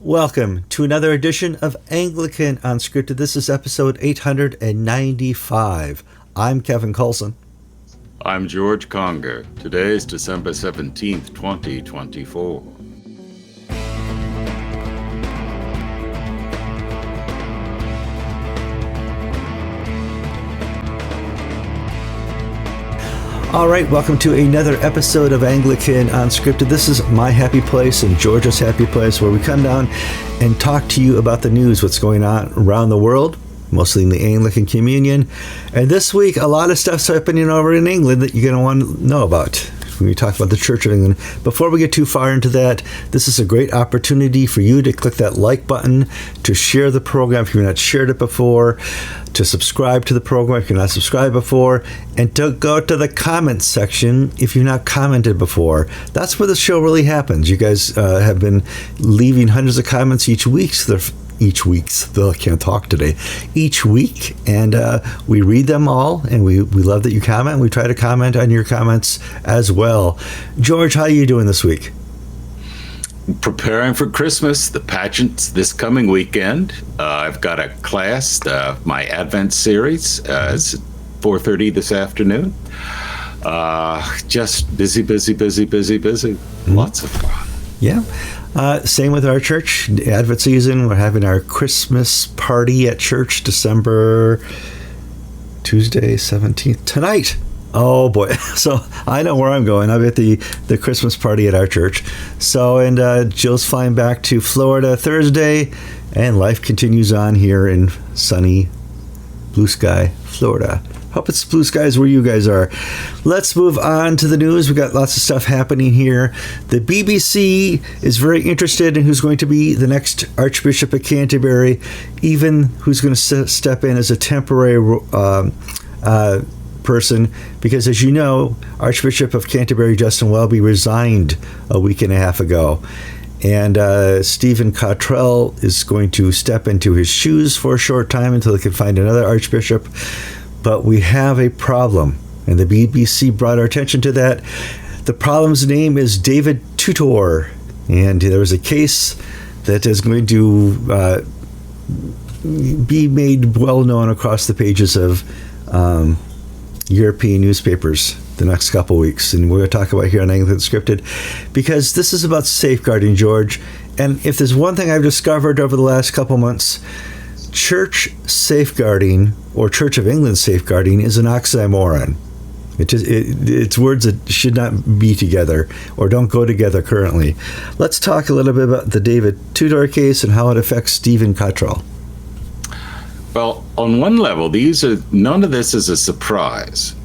Welcome to another edition of Anglican Unscripted. This is episode 895. I'm Kevin Kallsen. I'm George Conger. Today is December 17th, 2024. All right, welcome to another episode of Anglican Unscripted. This is my happy place and Georgia's happy place, where we come down and talk to you about the news, what's going on around the world, mostly in the Anglican Communion. And this week, a lot of stuff's happening over in England that you're going to want to know about when we talk about the Church of England. Before we get too far into that, this is a great opportunity for you to click that like button, to share the program if you've not shared it before, to subscribe to the program if you're not subscribed before, and to go to the comments section if you've not commented before. That's where the show really happens. You guys have been leaving hundreds of comments each week. Each week, and we read them all, and we love that you comment. We try to comment on your comments as well. George, how are you doing this week? Preparing for Christmas, the pageants this coming weekend. I've got a class, my Advent series. It's 4:30 this afternoon. Just busy. Lots of fun. Yeah. Same with our church. Advent season, we're having our Christmas party at church Tuesday 17th, tonight. Oh boy. So I know where I'm going. I'm at the Christmas party at our church. So, and Jill's flying back to Florida Thursday, and life continues on here in sunny, blue sky, Florida. Hope it's blue skies where you guys are. Let's move on to the news. We've got lots of stuff happening here. The BBC is very interested in who's going to be the next Archbishop of Canterbury, even who's going to step in as a temporary person, because as you know, Archbishop of Canterbury Justin Welby resigned a week and a half ago. And Stephen Cottrell is going to step into his shoes for a short time until they can find another archbishop. But we have a problem, and the BBC brought our attention to that. The problem's name is David Tudor, and there was a case that is going to be made well known across the pages of European newspapers the next couple weeks, and we're going to talk about here on Anglican Unscripted, because this is about safeguarding, George. And if there's one thing I've discovered over the last couple months, church safeguarding, or Church of England safeguarding, is an oxymoron. It's words that should not be together or don't go together currently. Let's talk a little bit about the David Tudor case and how it affects Stephen Cottrell. Well, on one level, none of this is a surprise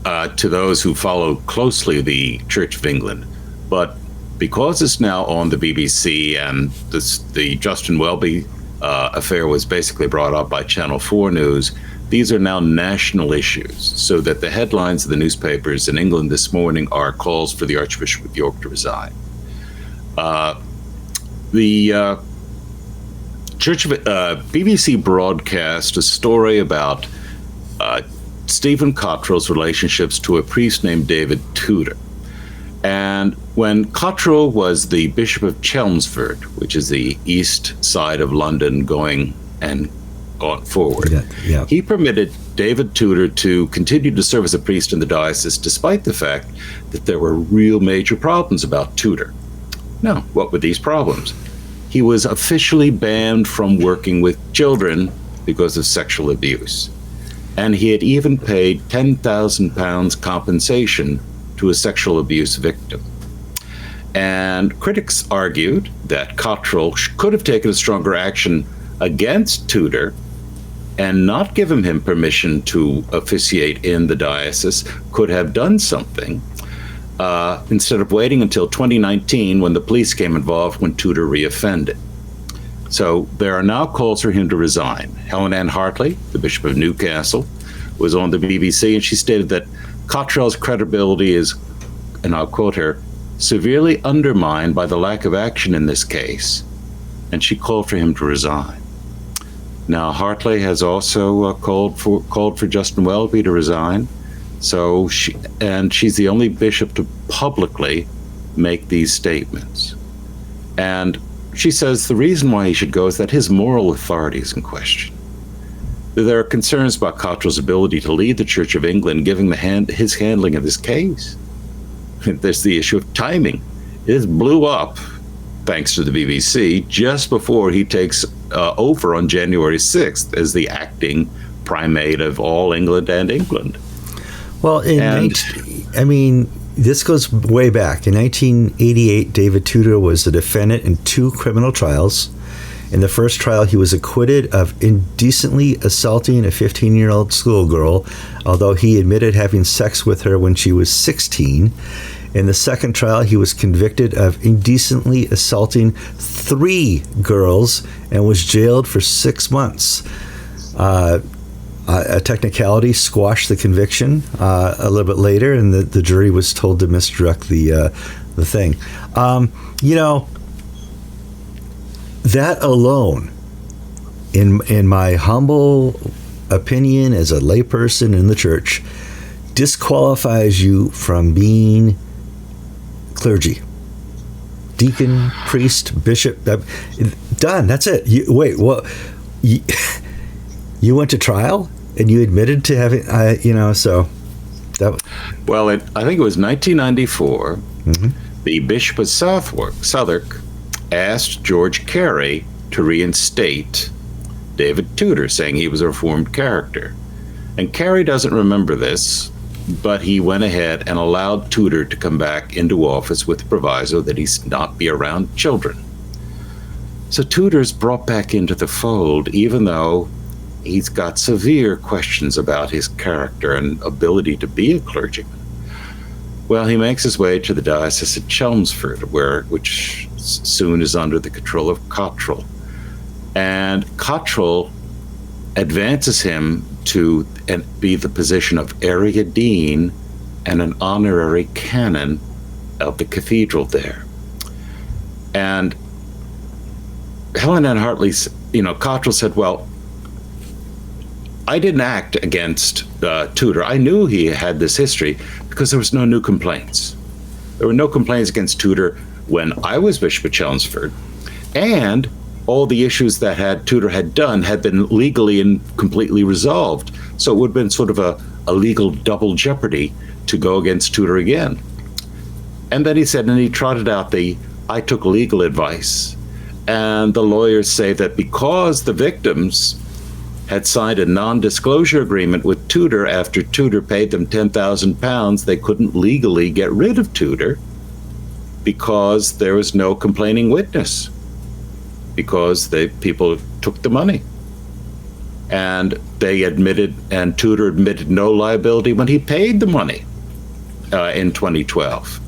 to those who follow closely the Church of England. But because it's now on the BBC, and the Justin Welby affair was basically brought up by Channel 4 News, these are now national issues, so that the headlines of the newspapers in England this morning are calls for the Archbishop of York to resign. The Church of BBC broadcast a story about Stephen Cottrell's relationships to a priest named David Tudor. And when Cottrell was the Bishop of Chelmsford, which is the east side of London going forward, he permitted David Tudor to continue to serve as a priest in the diocese, despite the fact that there were real major problems about Tudor. Now, what were these problems? He was officially banned from working with children because of sexual abuse. And he had even paid £10,000 compensation to a sexual abuse victim. And critics argued that Cottrell could have taken a stronger action against Tudor and not given him permission to officiate in the diocese, could have done something instead of waiting until 2019 when the police came involved when Tudor reoffended. So there are now calls for him to resign. Helen-Ann Hartley, the Bishop of Newcastle, was on the BBC, and she stated that Cottrell's credibility is, and I'll quote her, severely undermined by the lack of action in this case, and she called for him to resign. Now, Hartley has also called for Justin Welby to resign. So she's the only bishop to publicly make these statements. And she says the reason why he should go is that his moral authority is in question. There are concerns about Cottrell's ability to lead the Church of England, given his handling of this case. There's the issue of timing. It blew up, thanks to the BBC, just before he takes over on January 6th as the acting primate of all England and England. Well, this goes way back. In 1988, David Tudor was the defendant in 2 criminal trials. In the first trial, he was acquitted of indecently assaulting a 15-year-old schoolgirl, although he admitted having sex with her when she was 16. In the second trial, he was convicted of indecently assaulting 3 girls and was jailed for 6 months. A technicality squashed the conviction a little bit later, and the jury was told to misdirect the thing. That alone, in my humble opinion as a layperson in the church, disqualifies you from being clergy. Deacon, priest, bishop, done. That's it. You went to trial and you admitted to having, so that. Well, I think it was 1994. Mm-hmm. The Bishop of Southwark asked George Carey to reinstate David Tudor, saying he was a reformed character. And Carey doesn't remember this, but he went ahead and allowed Tudor to come back into office with the proviso that he not be around children. So Tudor's brought back into the fold, even though he's got severe questions about his character and ability to be a clergyman. Well, he makes his way to the Diocese of Chelmsford, which soon is under the control of Cottrell. And Cottrell advances him to be the position of area dean and an honorary canon of the cathedral there. And Helen-Ann Hartley, Cottrell said, well, I didn't act against Tudor. I knew he had this history because there was no new complaints. There were no complaints against Tudor when I was Bishop of Chelmsford, and all the issues that Tudor had done had been legally and completely resolved. So it would have been sort of a legal double jeopardy to go against Tudor again. And then he said, and he trotted out I took legal advice. And the lawyers say that because the victims had signed a non-disclosure agreement with Tudor after Tudor paid them £10,000, they couldn't legally get rid of Tudor because there was no complaining witness, because people took the money. And Tudor admitted no liability when he paid the money in 2012.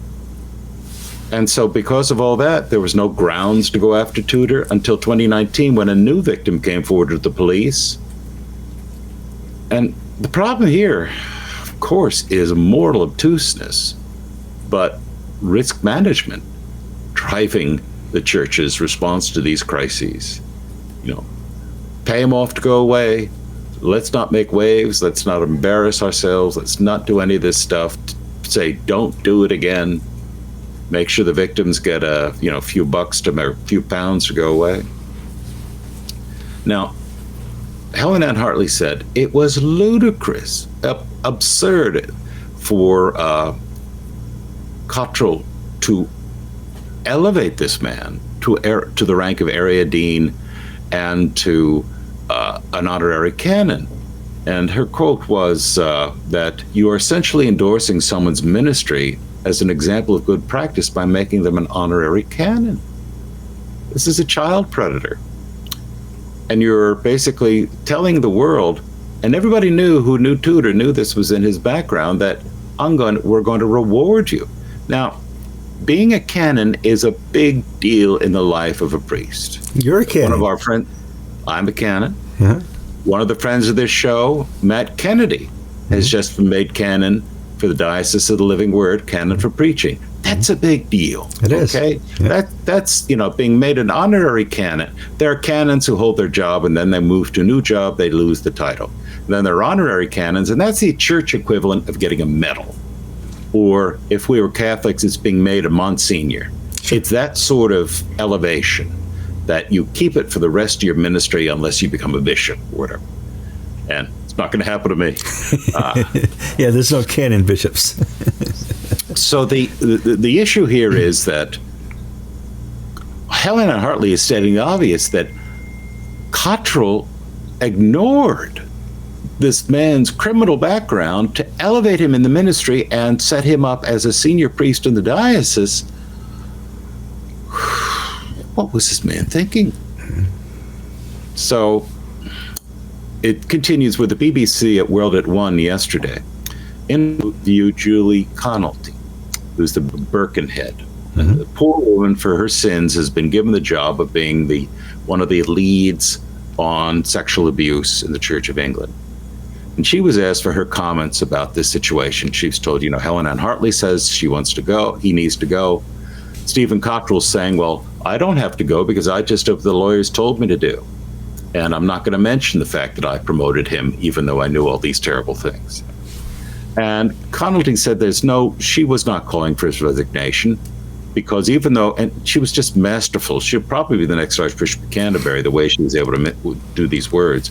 And so because of all that, there was no grounds to go after Tudor until 2019 when a new victim came forward with the police. And the problem here, of course, is moral obtuseness, but risk management driving the church's response to these crises. Pay them off to go away. Let's not make waves. Let's not embarrass ourselves. Let's not do any of this stuff. Say, don't do it again. Make sure the victims get a few pounds to go away. Now, Helen-Ann Hartley said it was ludicrous, absurd for Cottrell to elevate this man to the rank of area dean and to an honorary canon. And her quote was that you are essentially endorsing someone's ministry as an example of good practice by making them an honorary canon. This is a child predator. And you're basically telling the world, and everybody who knew Tudor knew this was in his background, that we're going to reward you. Now, being a canon is a big deal in the life of a priest. You're a canon. One of our friends, I'm a canon. Yeah. One of the friends of this show, Matt Kennedy, has just been made canon for the Diocese of the Living Word, canon for preaching. That's a big deal. It is. Okay? Yeah. That's being made an honorary canon. There are canons who hold their job and then they move to a new job, they lose the title. And then there are honorary canons, and that's the church equivalent of getting a medal. Or if we were Catholics, it's being made a Monsignor. It's that sort of elevation. that you keep it for the rest of your ministry unless you become a bishop or whatever. And it's not going to happen to me. Yeah, there's no canon bishops. So the issue here is that Helen-Ann Hartley is stating the obvious, that Cottrell ignored this man's criminal background to elevate him in the ministry and set him up as a senior priest in the diocese. What was this man thinking? So it continues with the BBC at World at One yesterday. Interviewed Julie Connolty, who's the Birkenhead. Mm-hmm. The poor woman, for her sins, has been given the job of being one of the leads on sexual abuse in the Church of England. And she was asked for her comments about this situation. She was told, Helen-Ann Hartley says she wants to go, he needs to go. Stephen Cottrell's saying, well, I don't have to go because I just did what the lawyers told me to do. And I'm not going to mention the fact that I promoted him, even though I knew all these terrible things. And Connolty said she was not calling for his resignation, because even though, and she was just masterful, she'll probably be the next Archbishop of Canterbury, the way she was able to do these words.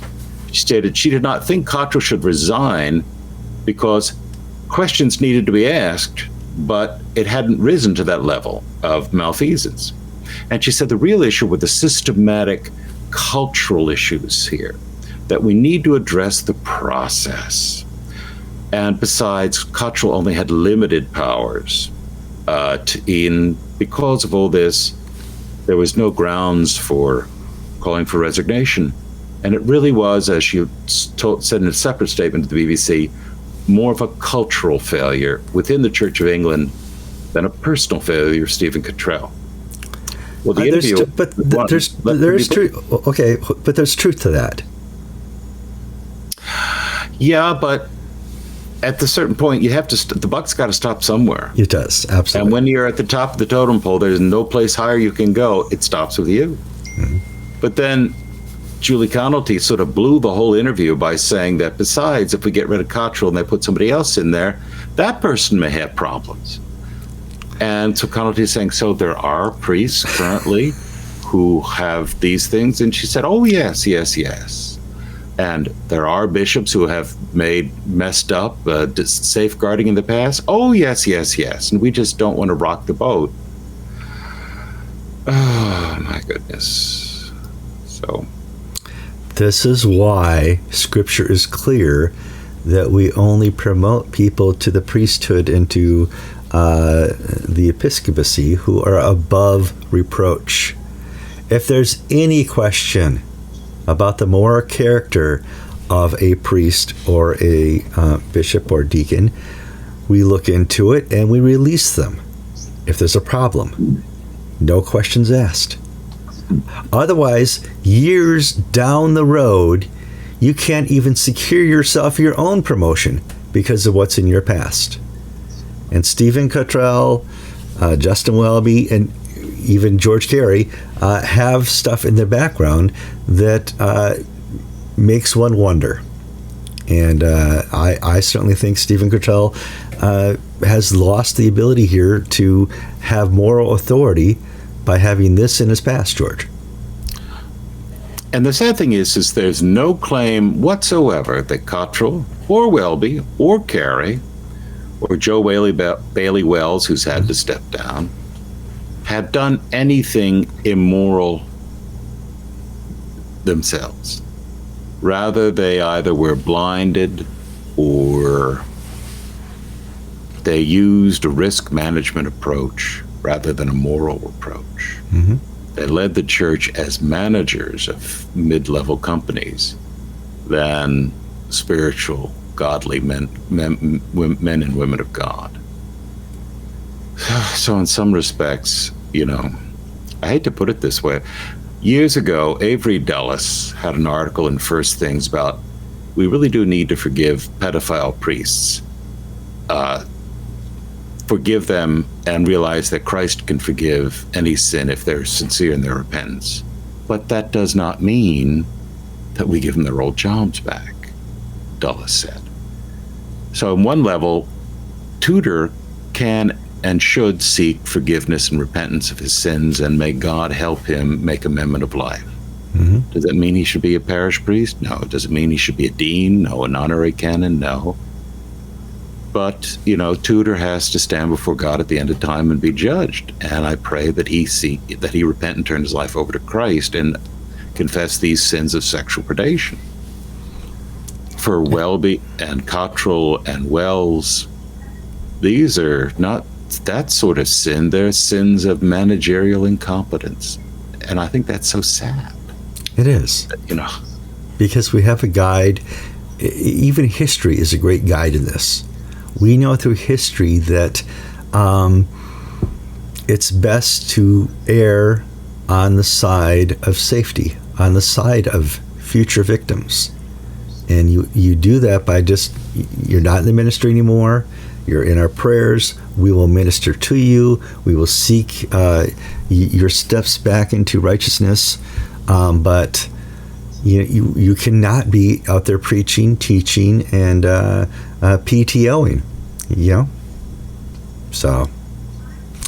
She stated she did not think Cottrell should resign because questions needed to be asked, but it hadn't risen to that level of malfeasance. And she said the real issue were the systematic cultural issues here, that we need to address the process. And besides, Cottrell only had limited powers. Because of all this, there was no grounds for calling for resignation. And it really was, as she said in a separate statement to the BBC, more of a cultural failure within the Church of England than a personal failure of Stephen Cottrell. Well, the interview, there's truth to that. Yeah, but at a certain point, you have to. The buck's got to stop somewhere. It does, absolutely. And when you're at the top of the totem pole, there's no place higher you can go. It stops with you. Mm-hmm. But then Julie Connolty sort of blew the whole interview by saying that besides, if we get rid of Cottrell and they put somebody else in there, that person may have problems. And so Connolty is saying, so there are priests currently who have these things? And she said, oh, yes. And there are bishops who have messed up safeguarding in the past? Oh, yes. And we just don't want to rock the boat. Oh, my goodness. So this is why Scripture is clear that we only promote people to the priesthood and to the episcopacy who are above reproach. If there's any question about the moral character of a priest or a bishop or deacon, we look into it and we release them if there's a problem. No questions asked. Otherwise, years down the road, you can't even secure yourself your own promotion because of what's in your past. And Stephen Cottrell, Justin Welby, and even George Carey have stuff in their background that makes one wonder. And I certainly think Stephen Cottrell has lost the ability here to have moral authority by having this in his past, George. And the sad thing is there's no claim whatsoever that Cottrell or Welby or Carey or Joe Bailey Wells, who's had to step down, had done anything immoral themselves. Rather, they either were blinded or they used a risk management approach rather than a moral approach. Mm-hmm. They led the church as managers of mid-level companies than spiritual, godly men and women of God. So in some respects, I hate to put it this way. Years ago, Avery Dulles had an article in First Things about we really do need to forgive pedophile priests. Forgive them and realize that Christ can forgive any sin if they're sincere in their repentance. But that does not mean that we give them their old jobs back, Dulles said. So on one level, Tudor can and should seek forgiveness and repentance of his sins, and may God help him make amendment of life. Mm-hmm. Does that mean he should be a parish priest? No. Does it mean he should be a dean? No. An honorary canon? No. But, Tudor has to stand before God at the end of time and be judged. And I pray that he repent and turn his life over to Christ and confess these sins of sexual predation. For Welby and Cottrell and Wells, these are not that sort of sin. They're sins of managerial incompetence. And I think that's so sad. It is. Because we have a guide. Even history is a great guide in this. We know through history that it's best to err on the side of safety, on the side of future victims. And you do that by you're not in the ministry anymore. You're in our prayers. We will minister to you. We will seek your steps back into righteousness. But you cannot be out there preaching, teaching, and PTOing. So,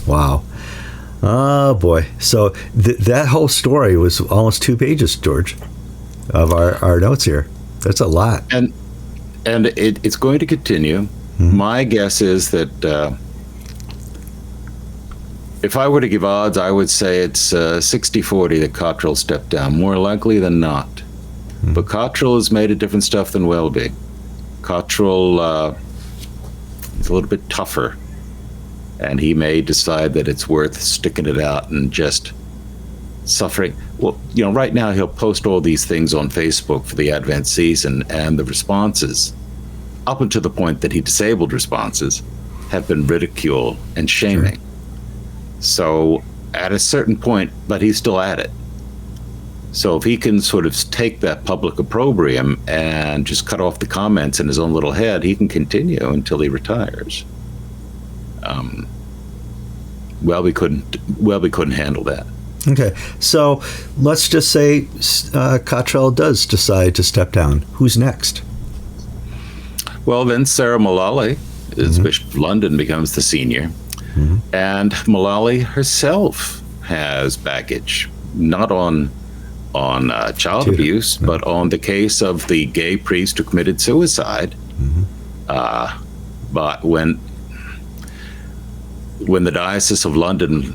wow. Oh boy. So that whole story was almost 2 pages, George, of our notes here. That's a lot. And it's going to continue. Mm-hmm. My guess is that if I were to give odds, I would say it's 60-40 that Cottrell stepped down, more likely than not. Mm-hmm. But Cottrell has made a different stuff than Welby. Cottrell is a little bit tougher, and he may decide that it's worth sticking it out and just suffering. Well, right now he'll post all these things on Facebook for the Advent season, and the responses, up until the point that he disabled responses, have been ridicule and shaming. Sure. So at a certain point, but he's still at it. So if he can sort of take that public opprobrium and just cut off the comments in his own little head, he can continue until he retires. Welby couldn't handle that. Okay, so let's just say Cottrell does decide to step down. Who's next? Well, then Sarah Mullally, as Mm-hmm. Bishop of London, becomes the senior. Mm-hmm. And Mullally herself has baggage, not on child abuse, but on the case of the gay priest who committed suicide. Mm-hmm. But when the Diocese of London,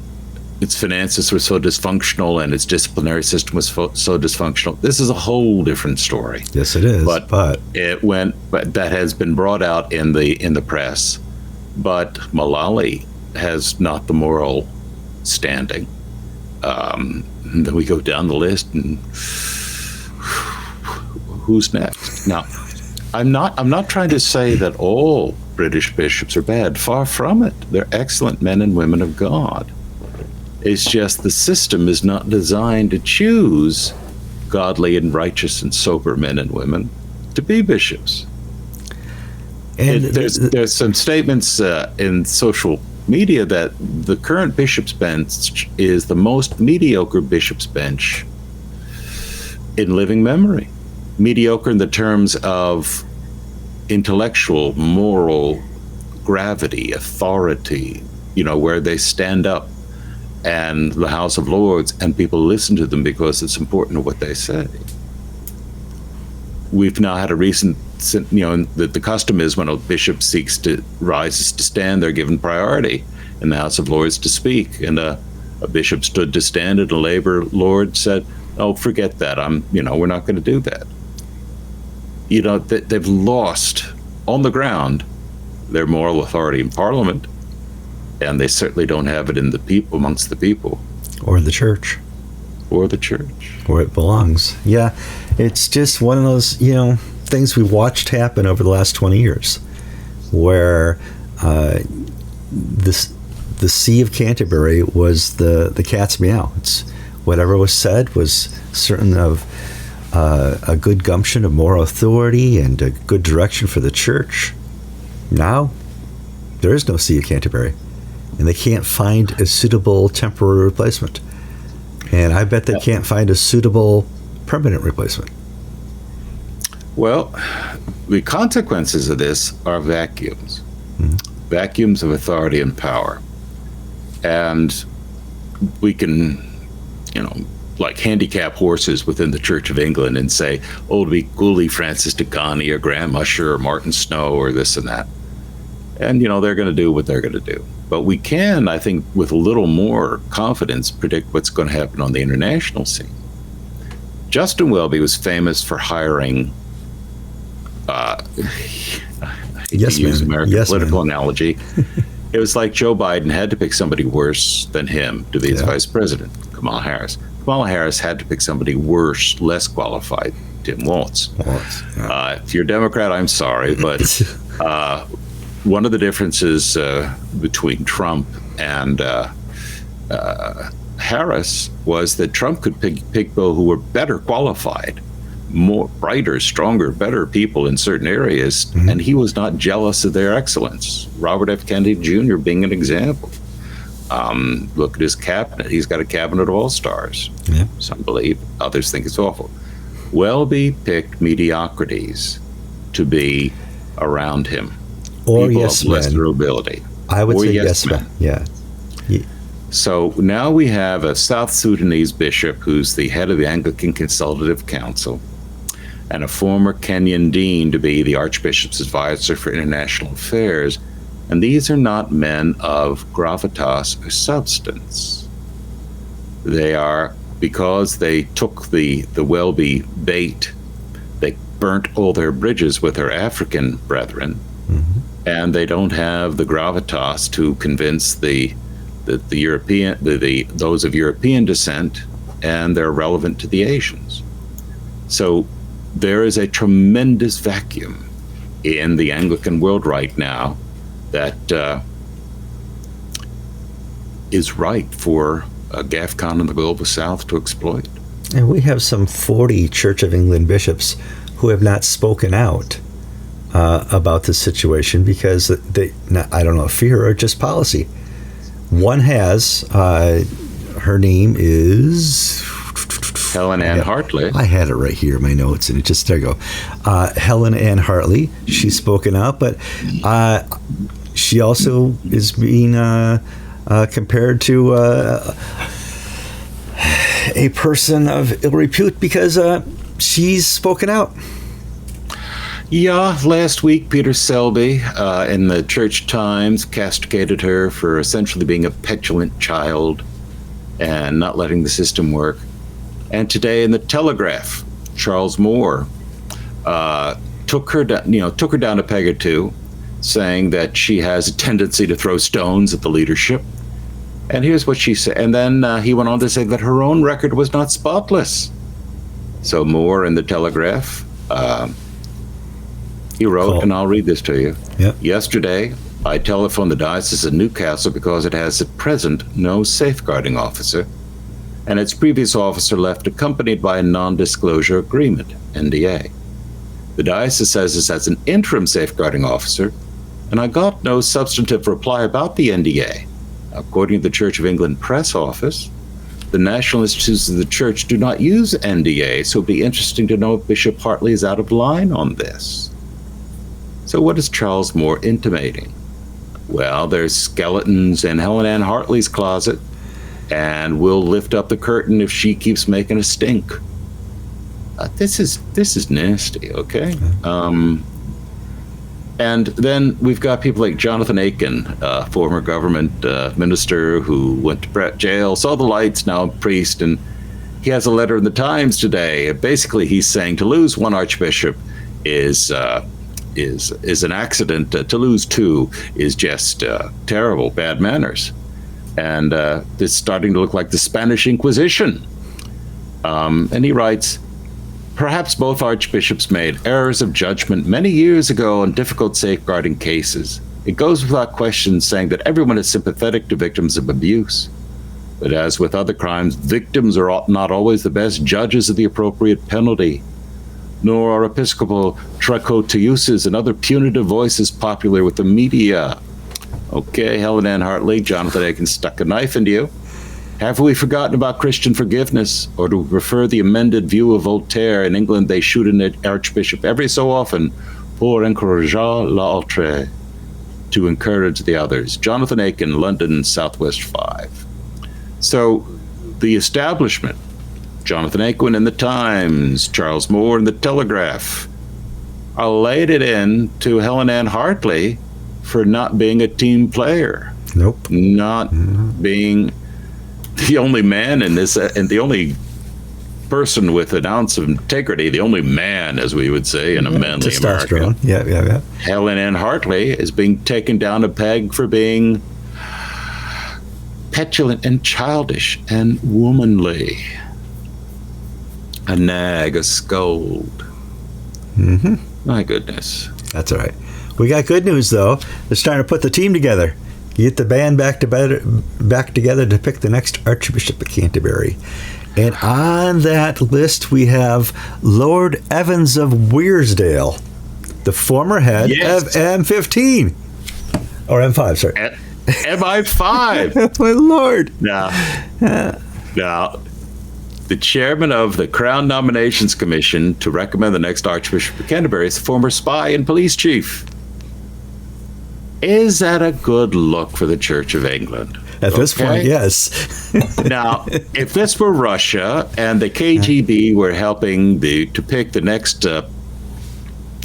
its finances were so dysfunctional and its disciplinary system was so dysfunctional, this is a whole different story. Yes, it is. But that has been brought out in the press. But Mullally has not the moral standing. Then we go down the list, and who's next? Now, I'm not trying to say that all British bishops are bad. Far from it. They're excellent men and women of God. It's just the system is not designed to choose godly and righteous and sober men and women to be bishops. And there's some statements in social media that the current bishop's bench is the most mediocre bishop's bench in living memory. Mediocre in the terms of intellectual, moral gravity, authority, where they stand up and the House of Lords and people listen to them because it's important to what they say. We've now had a recent, the custom is when a bishop rises to stand, they're given priority in the House of Lords to speak. And a bishop stood to stand, and a Labour lord said, "Oh, forget that. We're not going to do that." They've lost on the ground their moral authority in Parliament, and they certainly don't have it in the people, amongst the people, or the church, where it belongs. Yeah, it's just one of those things we watched happen over the last 20 years, where the See of Canterbury was the cat's meow. It's whatever was said was certain of a good gumption of moral authority and a good direction for the church. Now, there is no See of Canterbury, and they can't find a suitable temporary replacement. And I bet they can't find a suitable permanent replacement. Well, the consequences of this are vacuums. Mm-hmm. vacuums of authority and power. And we can, like handicap horses within the Church of England and say, oh, to be Cooley, Francis Decani, or Graham Usher, or Martin Snow, or this and that. And, they're going to do what they're going to do. But we can, I think, with a little more confidence, predict what's going to happen on the international scene. Justin Welby was famous for hiring, I hate to use American political analogy. It was like Joe Biden had to pick somebody worse than him to be his vice president, Kamala Harris. Kamala Harris had to pick somebody worse, less qualified, Tim Walz. If you're a Democrat, I'm sorry, but one of the differences between Trump and Harris was that Trump could pick people who were better qualified, more brighter, stronger, better people in certain areas, and he was not jealous of their excellence. Robert F. Kennedy Jr. being an example. Look at his cabinet. He's got a cabinet of all-stars. Yeah. Some believe, others think it's awful. Welby picked mediocrities to be around him. Or people yes of lesser ability. I would say yes men. Yeah. So now we have a South Sudanese bishop who's the head of the Anglican Consultative Council, and a former Kenyan dean to be the Archbishop's advisor for international affairs. And these are not men of gravitas or substance. They are, because they took the Welby bait, they burnt all their bridges with their African brethren, and they don't have the gravitas to convince the European, those of European descent, and they're relevant to the Asians. So there is a tremendous vacuum in the Anglican world right now that is ripe for GAFCON and the Global South to exploit. And we have some 40 Church of England bishops who have not spoken out about this situation because I don't know, fear or just policy. One has, her name is Helen-Ann Hartley. I had it right here in my notes, and there you go. Helen-Ann Hartley. She's spoken out, but she also is being compared to a person of ill repute because she's spoken out. Yeah, last week Peter Selby in the Church Times castigated her for essentially being a petulant child and not letting the system work. And today in the Telegraph, Charles Moore took her down a peg or two, saying that she has a tendency to throw stones at the leadership. And here's what she said. And then he went on to say that her own record was not spotless. So Moore in the Telegraph, he wrote, and I'll read this to you. Yep. Yesterday, I telephoned the Diocese of Newcastle because it has at present no safeguarding officer, and its previous officer left accompanied by a non-disclosure agreement, NDA. The diocese says it has an interim safeguarding officer, and I got no substantive reply about the NDA. According to the Church of England press office, the National Institutes of the Church do not use NDA, so it'd be interesting to know if Bishop Hartley is out of line on this. So what is Charles Moore intimating? Well, there's skeletons in Helen-Ann Hartley's closet, and we'll lift up the curtain if she keeps making a stink. This is nasty, okay? And then we've got people like Jonathan Aiken, former government minister who went to jail, saw the lights, now a priest, and he has a letter in the Times today. Basically, he's saying to lose one archbishop is an accident. To lose two is just terrible, bad manners. And it's starting to look like the Spanish Inquisition. And he writes, perhaps both archbishops made errors of judgment many years ago on difficult safeguarding cases. It goes without question saying that everyone is sympathetic to victims of abuse. But as with other crimes, victims are not always the best judges of the appropriate penalty, nor are episcopal tricotiuses and other punitive voices popular with the media. Okay, Helen-Ann Hartley, Jonathan Aiken stuck a knife into you. Have we forgotten about Christian forgiveness, or do we prefer the amended view of Voltaire? In England, they shoot an archbishop every so often pour encourager l'autre. to encourage the others. Jonathan Aiken, London, Southwest 5. So the establishment, Jonathan Aiken in the Times, Charles Moore in the Telegraph, I laid it in to Helen-Ann Hartley for not being a team player. Nope. Not being the only man in this, and the only person with an ounce of integrity, the only man, as we would say, in a manly America. Yeah. Helen-Ann Hartley is being taken down a peg for being petulant and childish and womanly. A nag, a scold. My goodness. That's all right. We got good news, though. They're starting to put the team together. Get the band back together to pick the next Archbishop of Canterbury. And on that list, we have Lord Evans of Wearsdale, the former head of M15. Or M5, sorry. MI5. My Lord. Now, the chairman of the Crown Nominations Commission to recommend the next Archbishop of Canterbury is the former spy and police chief. Is that a good look for the Church of England? At this point, yes. Now, if this were Russia and the KGB were helping to pick the next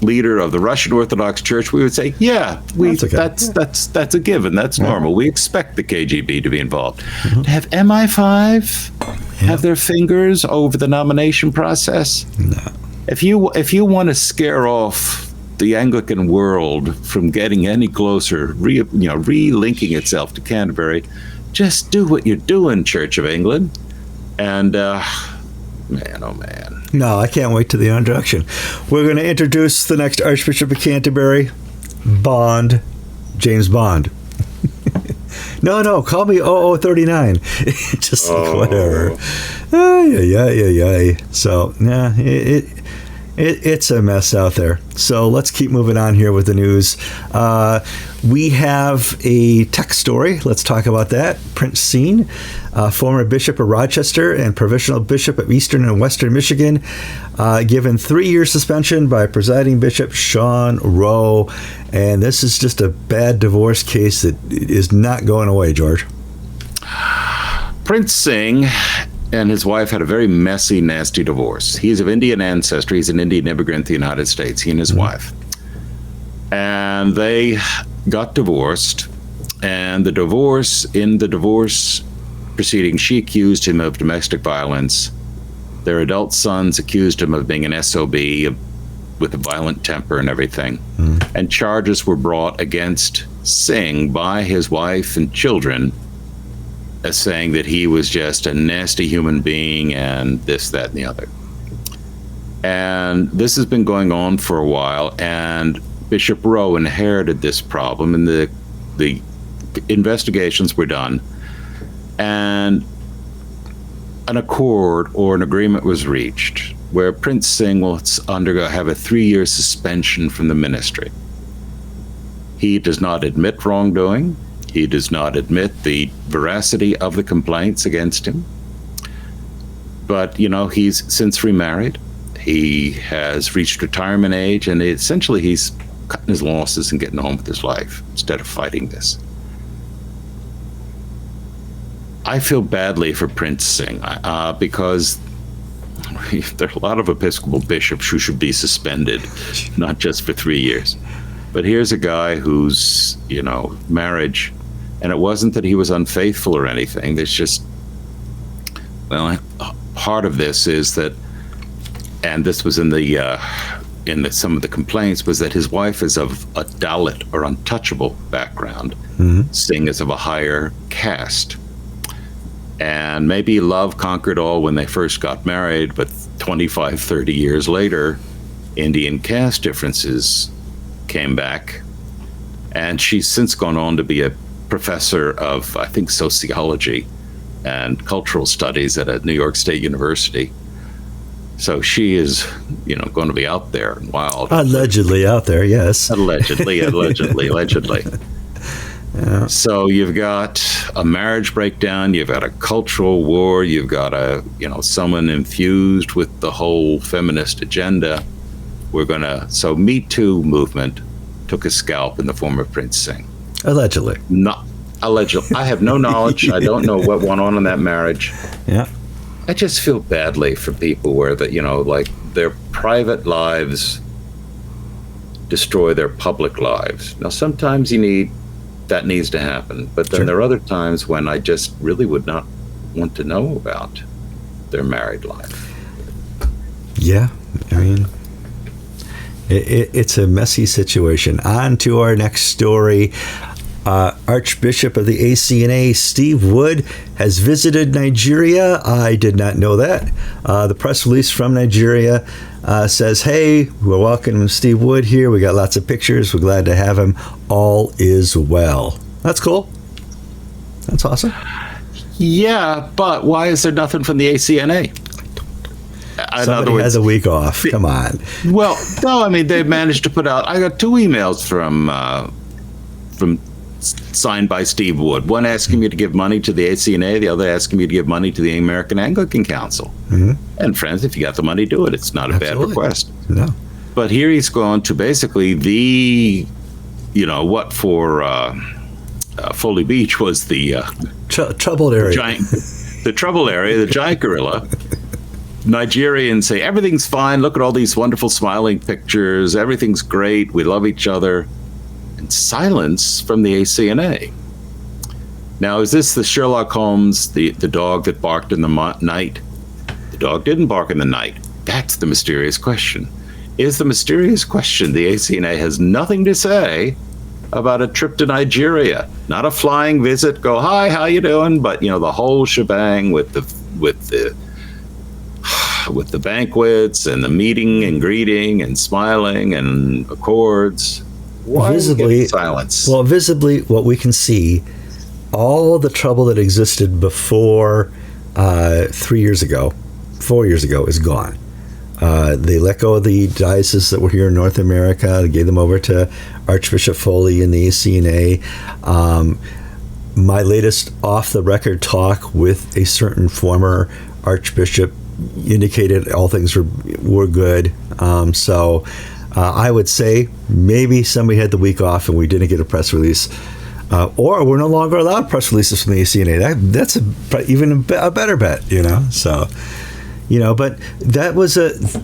leader of the Russian Orthodox Church, we would say, that's a given. That's normal. We expect the KGB to be involved. To have MI5 have their fingers over the nomination process? No. If you want to scare off the Anglican world from getting any closer, relinking itself to Canterbury, just do what you're doing, Church of England. And man, oh man. No, I can't wait to the introduction. We're going to introduce the next Archbishop of Canterbury, James Bond. No, call me 0039. Just whatever. Yeah. So, it's a mess out there. So let's keep moving on here with the news. We have a tech story. Let's talk about that. Prince Singh, former Bishop of Rochester and Provincial Bishop of Eastern and Western Michigan, given 3-year suspension by presiding Bishop Sean Rowe. And this is just a bad divorce case that is not going away, George. Prince Singh and his wife had a very messy, nasty divorce. He's of Indian ancestry. He's an Indian immigrant to the United States, he and his wife. And they got divorced. And in the divorce proceeding, she accused him of domestic violence. Their adult sons accused him of being an SOB with a violent temper and everything. And charges were brought against Singh by his wife and children, as saying that he was just a nasty human being and this, that, and the other. And this has been going on for a while, and Bishop Rowe inherited this problem, and the investigations were done, and an accord or an agreement was reached where Prince Singh will have a 3-year suspension from the ministry. He does not admit wrongdoing. He does not admit the veracity of the complaints against him. But, he's since remarried. He has reached retirement age, and essentially he's cutting his losses and getting on with his life instead of fighting this. I feel badly for Prince Singh because there are a lot of Episcopal bishops who should be suspended, not just for 3 years. But here's a guy whose, marriage, and it wasn't that he was unfaithful or anything. There's just, part of this is that, and this was in some of the complaints, was that his wife is of a Dalit or untouchable background. Singh is of a higher caste. And maybe love conquered all when they first got married, but 25, 30 years later, Indian caste differences came back. And she's since gone on to be a professor of, I think, sociology and cultural studies at a New York State University. So she is, going to be out there and wild. Allegedly out there, yes. Allegedly. Yeah. So you've got a marriage breakdown, you've got a cultural war, you've got someone infused with the whole feminist agenda. So Me Too movement took a scalp in the form of Prince Singh. Allegedly. Not allegedly. I have no knowledge. I don't know what went on in that marriage. Yeah. I just feel badly for people where like their private lives destroy their public lives. Now, sometimes that needs to happen, but then there are other times when I just really would not want to know about their married life. Yeah, I mean, it's a messy situation. On to our next story. Archbishop of the ANiE, Steve Wood, has visited Nigeria. I did not know that. The press release from Nigeria says, hey, we're welcoming Steve Wood here. We got lots of pictures. We're glad to have him. All is well. That's cool. That's awesome. Yeah, but why is there nothing from the ANiE? Somebody has a week off. Come on. Well, no, I mean, they've managed to put out, I got 2 emails from signed by Steve Wood. One asking me to give money to the ANiE, the other asking me to give money to the American Anglican Council. Mm-hmm. And friends, if you got the money, do it. It's not a bad request. No. But here he's gone to basically what for Foley Beach was the troubled area. The trouble area, the giant gorilla. Nigerians say, everything's fine. Look at all these wonderful smiling pictures. Everything's great. We love each other. And silence from the ANiE. Now, is this the Sherlock Holmes, the dog that barked in the night? The dog didn't bark in the night. That's the mysterious question. Is the mysterious question the ANiE has nothing to say about a trip to Nigeria? Not a flying visit, go, hi, how you doing? But, the whole shebang with the banquets and the meeting and greeting and smiling and accords. Why visibly silence? Well, visibly, what we can see, all the trouble that existed before 4 years ago is gone. They let go of the dioceses that were here in North America. They gave them over to Archbishop Foley and the ANiE. My latest off-the-record talk with a certain former archbishop indicated all things were good. So I would say maybe somebody had the week off and we didn't get a press release. Or we're no longer allowed press releases from the ANiE. That's even a better bet, So, but that was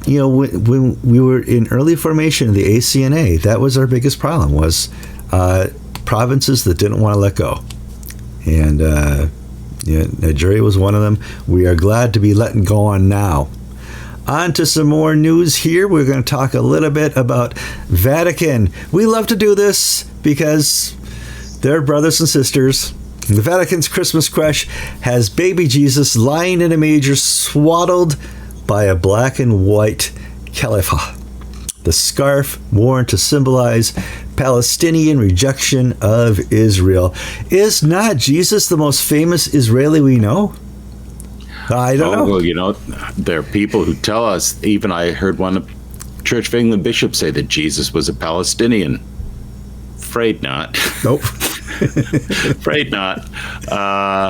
when we were in early formation of the ANiE, that was our biggest problem, was provinces that didn't want to let go. And Nigeria was one of them. We are glad to be letting go on now. On to some more news here. We're going to talk a little bit about Vatican. We love to do this because they're brothers and sisters. The Vatican's Christmas creche has baby Jesus lying in a manger swaddled by a black and white califa, the scarf worn to symbolize Palestinian rejection of Israel. Is not Jesus the most famous Israeli we know? I don't know. Well, there are people who tell us, even I heard one Church of England bishop say that Jesus was a Palestinian. Afraid not. Nope. Afraid not.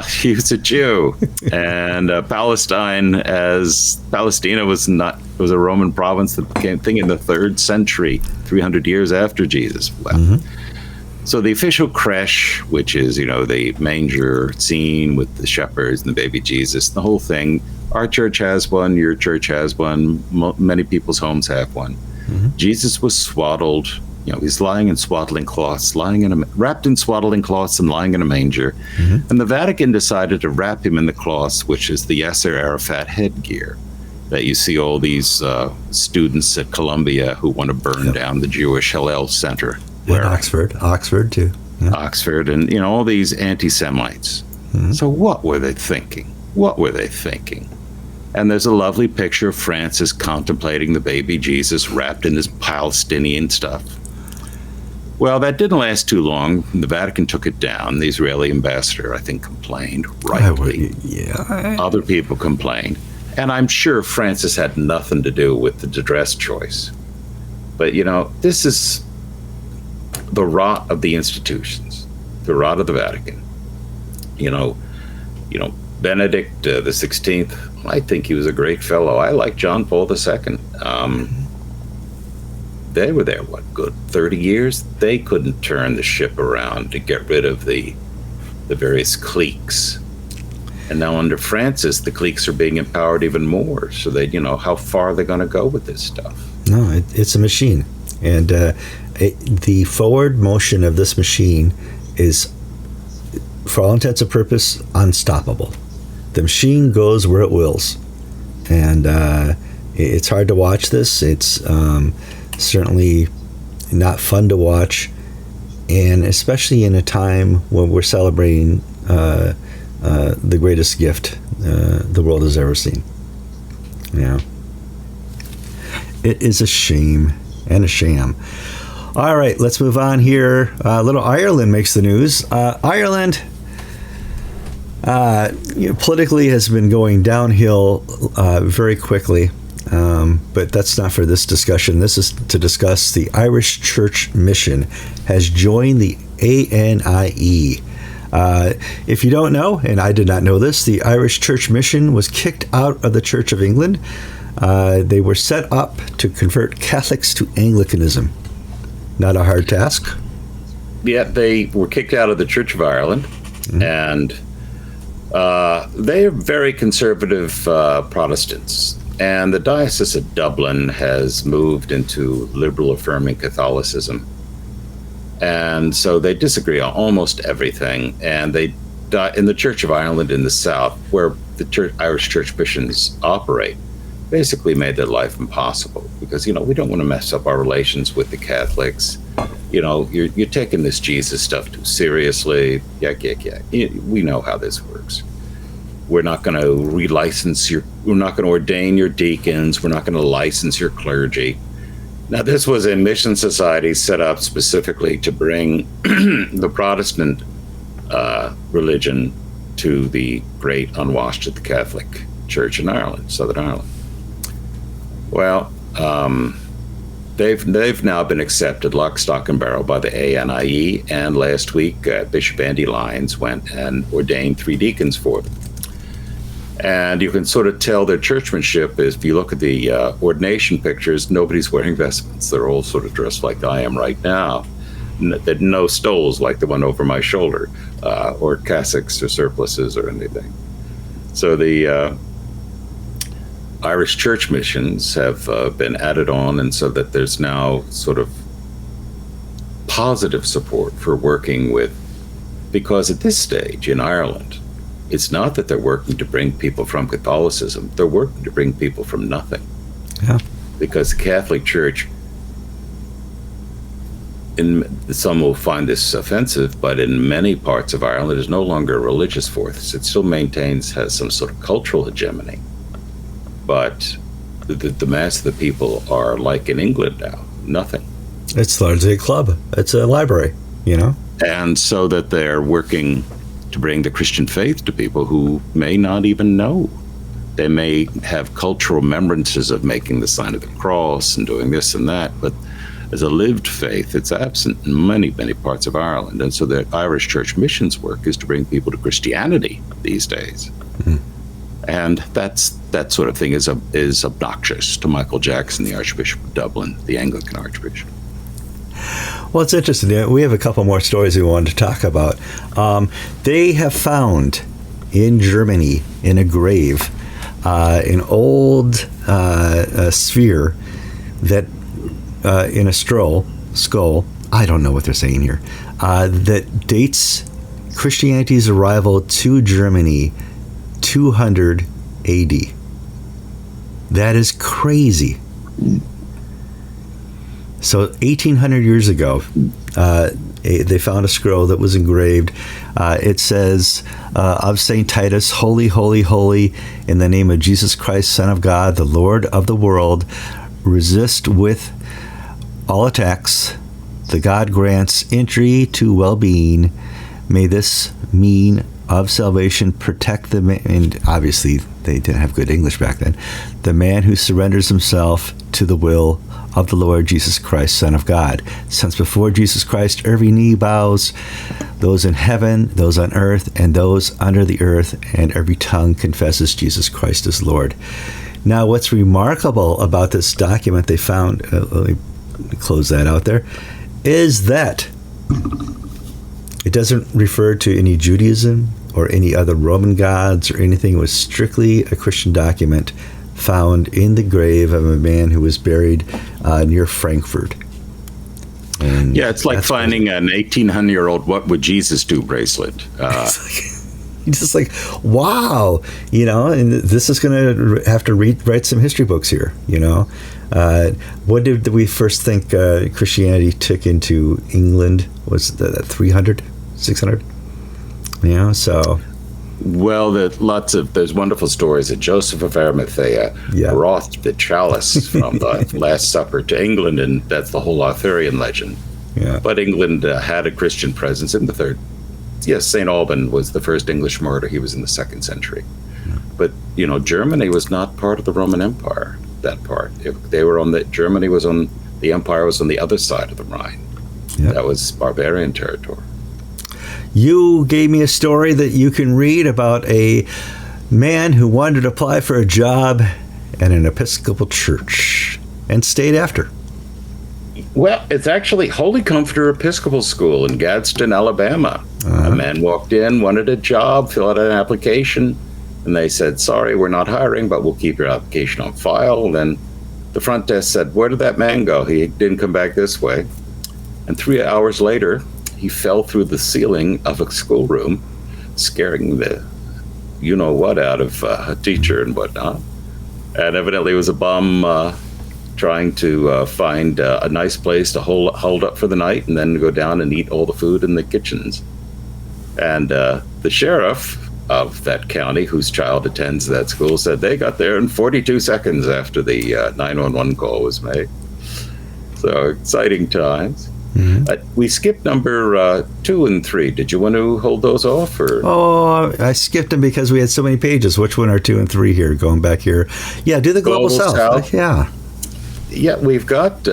He was a Jew, and Palestine, as Palestina was a Roman province that became thing in the 3rd century, 300 years after Jesus left. Mm-hmm. So the official creche, which is the manger scene with the shepherds and the baby Jesus, the whole thing. Our church has one. Your church has one. Many people's homes have one. Mm-hmm. Jesus was swaddled. He's lying in swaddling cloths, wrapped in swaddling cloths and lying in a manger. Mm-hmm. And the Vatican decided to wrap him in the cloths, which is the Yasser Arafat headgear that you see all these students at Columbia who want to burn down the Jewish Hillel Center. Oxford too. Yeah. Oxford and, all these anti-Semites. Mm-hmm. So what were they thinking? And there's a lovely picture of Francis contemplating the baby Jesus wrapped in his Palestinian stuff. Well, that didn't last too long. The Vatican took it down. The Israeli ambassador, I think, complained, rightly. Other people complained. And I'm sure Francis had nothing to do with the dress choice. But, this is the rot of the institutions, the rot of the Vatican. Benedict the 16th, I think he was a great fellow. I like John Paul II. they were there, what, good 30 years? They couldn't turn the ship around to get rid of the various cliques. And now under Francis, the cliques are being empowered even more. So how far are they going to go with this stuff? No, it's a machine. And the forward motion of this machine is, for all intents and purposes, unstoppable. The machine goes where it wills. And it's hard to watch this. It's certainly not fun to watch. And especially in a time when we're celebrating the greatest gift the world has ever seen. Yeah. It is a shame and a sham. All right, let's move on here. Little Ireland makes the news. Ireland politically has been going downhill very quickly, but that's not for this discussion. This is to discuss the Irish Church Mission has joined the ANiE. If you don't know, and I did not know this, the Irish Church Mission was kicked out of the Church of England. They were set up to convert Catholics to Anglicanism. Not a hard task. Yeah, they were kicked out of the Church of Ireland, and they are very conservative Protestants. And the Diocese of Dublin has moved into liberal affirming Catholicism. And so they disagree on almost everything. And they in the Church of Ireland in the south, where the Irish Church missions operate, basically made their life impossible because, we don't want to mess up our relations with the Catholics. You're taking this Jesus stuff too seriously. Yeah. We know how this works. We're not going to we're not going to ordain your deacons. We're not going to license your clergy. Now, this was a mission society set up specifically to bring the Protestant religion to the great unwashed of the Catholic Church in Ireland, Southern Ireland. Well, they've now been accepted lock, stock, and barrel by the ANiE, and last week Bishop Andy Lyons went and ordained 3 deacons for them. And you can sort of tell their churchmanship is, if you look at the ordination pictures, nobody's wearing vestments. They're all sort of dressed like I am right now. No stoles like the one over my shoulder, or cassocks or surplices or anything. So the Irish church missions have been added on, and so that there's now sort of positive support for working with, because at this stage in Ireland, it's not that they're working to bring people from Catholicism, they're working to bring people from nothing. Yeah. Because the Catholic Church, some will find this offensive, but in many parts of Ireland is no longer a religious force. It still has some sort of cultural hegemony. But the mass of the people are like in England now, nothing. It's largely a club. It's a library, And so that they're working to bring the Christian faith to people who may not even know. They may have cultural remembrances of making the sign of the cross and doing this and that, but as a lived faith, it's absent in many, many parts of Ireland. And so the Irish Church missions work is to bring people to Christianity these days. Mm-hmm. And that sort of thing is obnoxious to Michael Jackson, the Archbishop of Dublin, the Anglican Archbishop. Well, it's interesting. We have a couple more stories we wanted to talk about. They have found in Germany, in a grave, an old sphere that, in a skull, I don't know what they're saying here, that dates Christianity's arrival to Germany 200 AD. That is crazy. So 1,800 years ago, they found a scroll that was engraved. It says, of St. Titus, holy, holy, holy, in the name of Jesus Christ, Son of God, the Lord of the world, resist with all attacks. The God grants entry to well-being. May this mean of salvation protect the man, and obviously they didn't have good English back then, the man who surrenders himself to the will of the Lord Jesus Christ, Son of God. Since before Jesus Christ every knee bows, those in heaven, those on earth, and those under the earth, and every tongue confesses Jesus Christ as Lord. Now, what's remarkable about this document they found, let me close that out there, is that it doesn't refer to any Judaism or any other Roman gods or anything. It was strictly a Christian document found in the grave of a man who was buried near Frankfurt. And yeah, it's like finding an 1,800-year-old "What Would Jesus Do" bracelet. You're just like, wow, and this is going to have to write some history books here, What did we first think Christianity took into England? Was that 300, 600? So... Well, there's wonderful stories that Joseph of Arimathea brought the chalice from the Last Supper to England, and that's the whole Arthurian legend. Yeah. But England had a Christian presence in the third. Yes, St. Alban was the first English martyr. He was in the 2nd century. Yeah. But, Germany was not part of the Roman Empire, that part. The empire was on the other side of the Rhine. Yeah. That was barbarian territory. You gave me a story that you can read about a man who wanted to apply for a job at an Episcopal church and stayed after. Well, it's actually Holy Comforter Episcopal School in Gadsden, Alabama. A man walked in, wanted a job, filled out an application, and they said, sorry, we're not hiring, but we'll keep your application on file. And then the front desk said, where did that man go? He didn't come back this way. And 3 hours later, he fell through the ceiling of a schoolroom, scaring the you-know-what out of a teacher and whatnot. And evidently it was a bum trying to find a nice place to hold up for the night and then go down and eat all the food in the kitchens. And the sheriff of that county, whose child attends that school, said they got there in 42 seconds after the 911 call was made. So exciting times. Mm-hmm. We skipped number 2 and 3. Did you want to hold those off? Or? Oh, I skipped them because we had so many pages. Which one are 2 and 3 here? Going back here. Yeah, do the Global South. Yeah. Yeah, we've got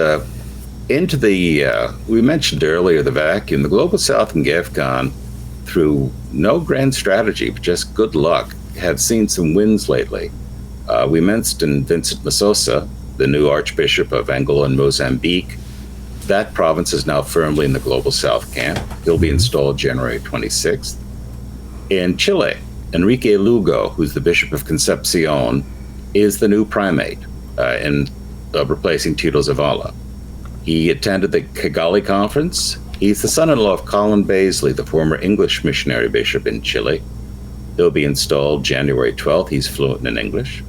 into the, we mentioned earlier, the vacuum. The Global South and GAFCON, through no grand strategy, but just good luck, have seen some wins lately. We mentioned Vincent Massosa, the new Archbishop of Angola and Mozambique. That province is now firmly in the Global South camp. He'll be installed January 26th. In Chile, Enrique Lugo, who's the Bishop of Concepcion, is the new primate replacing Tito Zavala. He attended the Kigali Conference. He's the son-in-law of Colin Baisley, the former English missionary bishop in Chile. He'll be installed January 12th. He's fluent in English.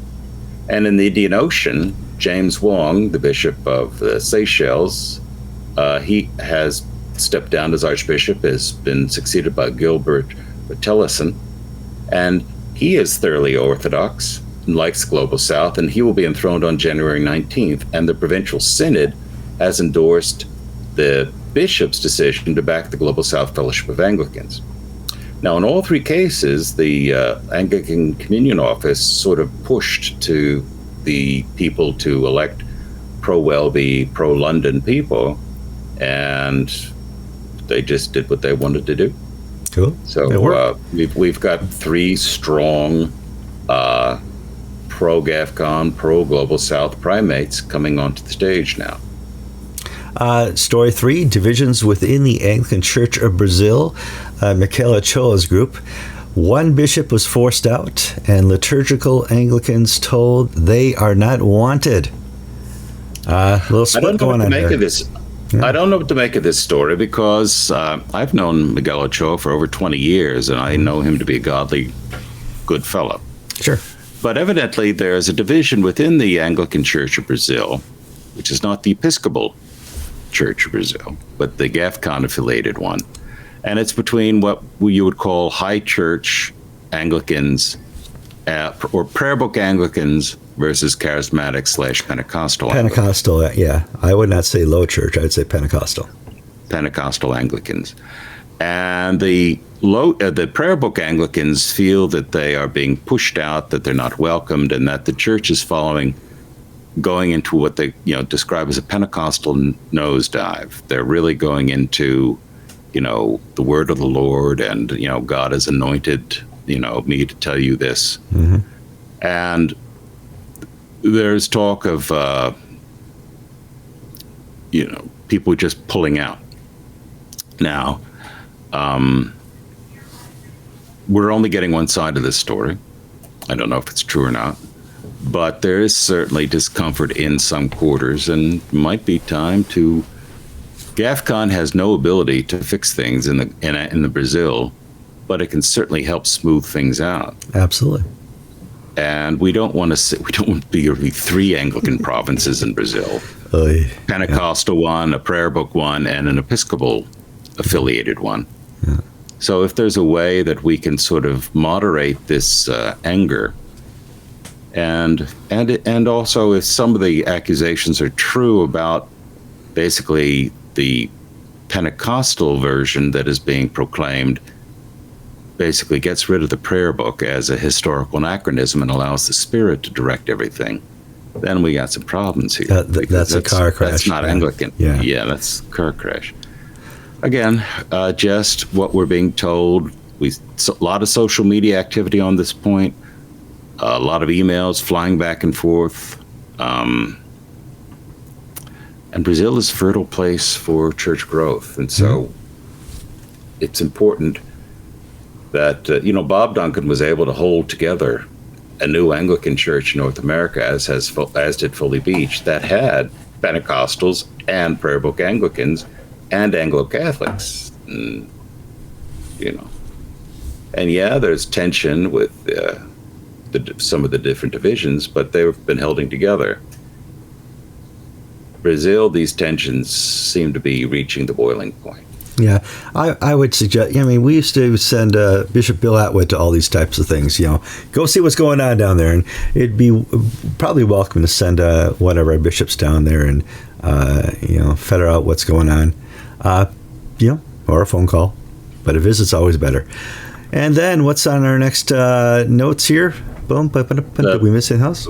And in the Indian Ocean, James Wong, the Bishop of the Seychelles, he has stepped down as Archbishop, has been succeeded by Gilbert Tellison, and he is thoroughly Orthodox and likes the Global South, and he will be enthroned on January 19th, and the Provincial Synod has endorsed the bishop's decision to back the Global South Fellowship of Anglicans. Now, in all 3 cases, the Anglican Communion office sort of pushed to the people to elect pro-Welby, pro-London people, and they just did what they wanted to do. Cool. So we've got 3 strong pro-GAFCON, pro-Global South primates coming onto the stage now. Story 3, divisions within the Anglican Church of Brazil. Michaela Chola's group. One bishop was forced out, and liturgical Anglicans told they are not wanted. Little split going on here. I don't know what to make of this story because I've known Miguel Ochoa for over 20 years, and I know him to be a godly, good fellow. Sure. But evidently there's a division within the Anglican Church of Brazil, which is not the Episcopal Church of Brazil, but the GAFCON-affiliated one. And it's between what you would call high church Anglicans or prayer book Anglicans versus charismatic / Pentecostal. Pentecostal, yeah. I would not say low church. I would say Pentecostal. Pentecostal Anglicans. And the prayer book Anglicans feel that they are being pushed out, that they're not welcomed, and that the church is going into what they describe as a Pentecostal nosedive. They're really going into the word of the Lord, and God has anointed me to tell you this. Mm-hmm. And there's talk of people just pulling out. Now, we're only getting one side of this story. I don't know if it's true or not, but there is certainly discomfort in some quarters, and might be time to. GAFCON has no ability to fix things in the Brazil, but it can certainly help smooth things out. Absolutely. And we don't want to be 3 Anglican provinces in Brazil. Pentecostal one, a prayer book one, and an Episcopal affiliated one. Yeah. So if there's a way that we can sort of moderate this anger, and also if some of the accusations are true about basically the Pentecostal version that is being proclaimed, basically gets rid of the prayer book as a historical anachronism and allows the Spirit to direct everything, then we got some problems here. That's a car crash. That's not Anglican. Yeah, that's a car crash. Again, just what we're being told. A lot of social media activity on this point, a lot of emails flying back and forth. And Brazil is a fertile place for church growth. And so it's important that, Bob Duncan was able to hold together a new Anglican church in North America, as did Foley Beach, that had Pentecostals and prayer book Anglicans and Anglo-Catholics. And there's tension with some of the different divisions, but they've been holding together. Brazil, these tensions seem to be reaching the boiling point. Yeah, I would suggest, we used to send Bishop Bill Atwood to all these types of things, go see what's going on down there. And it'd be probably welcome to send one of our bishops down there and, figure out what's going on, or a phone call. But a visit's always better. And then what's on our next notes here? Boom, did we miss anything else?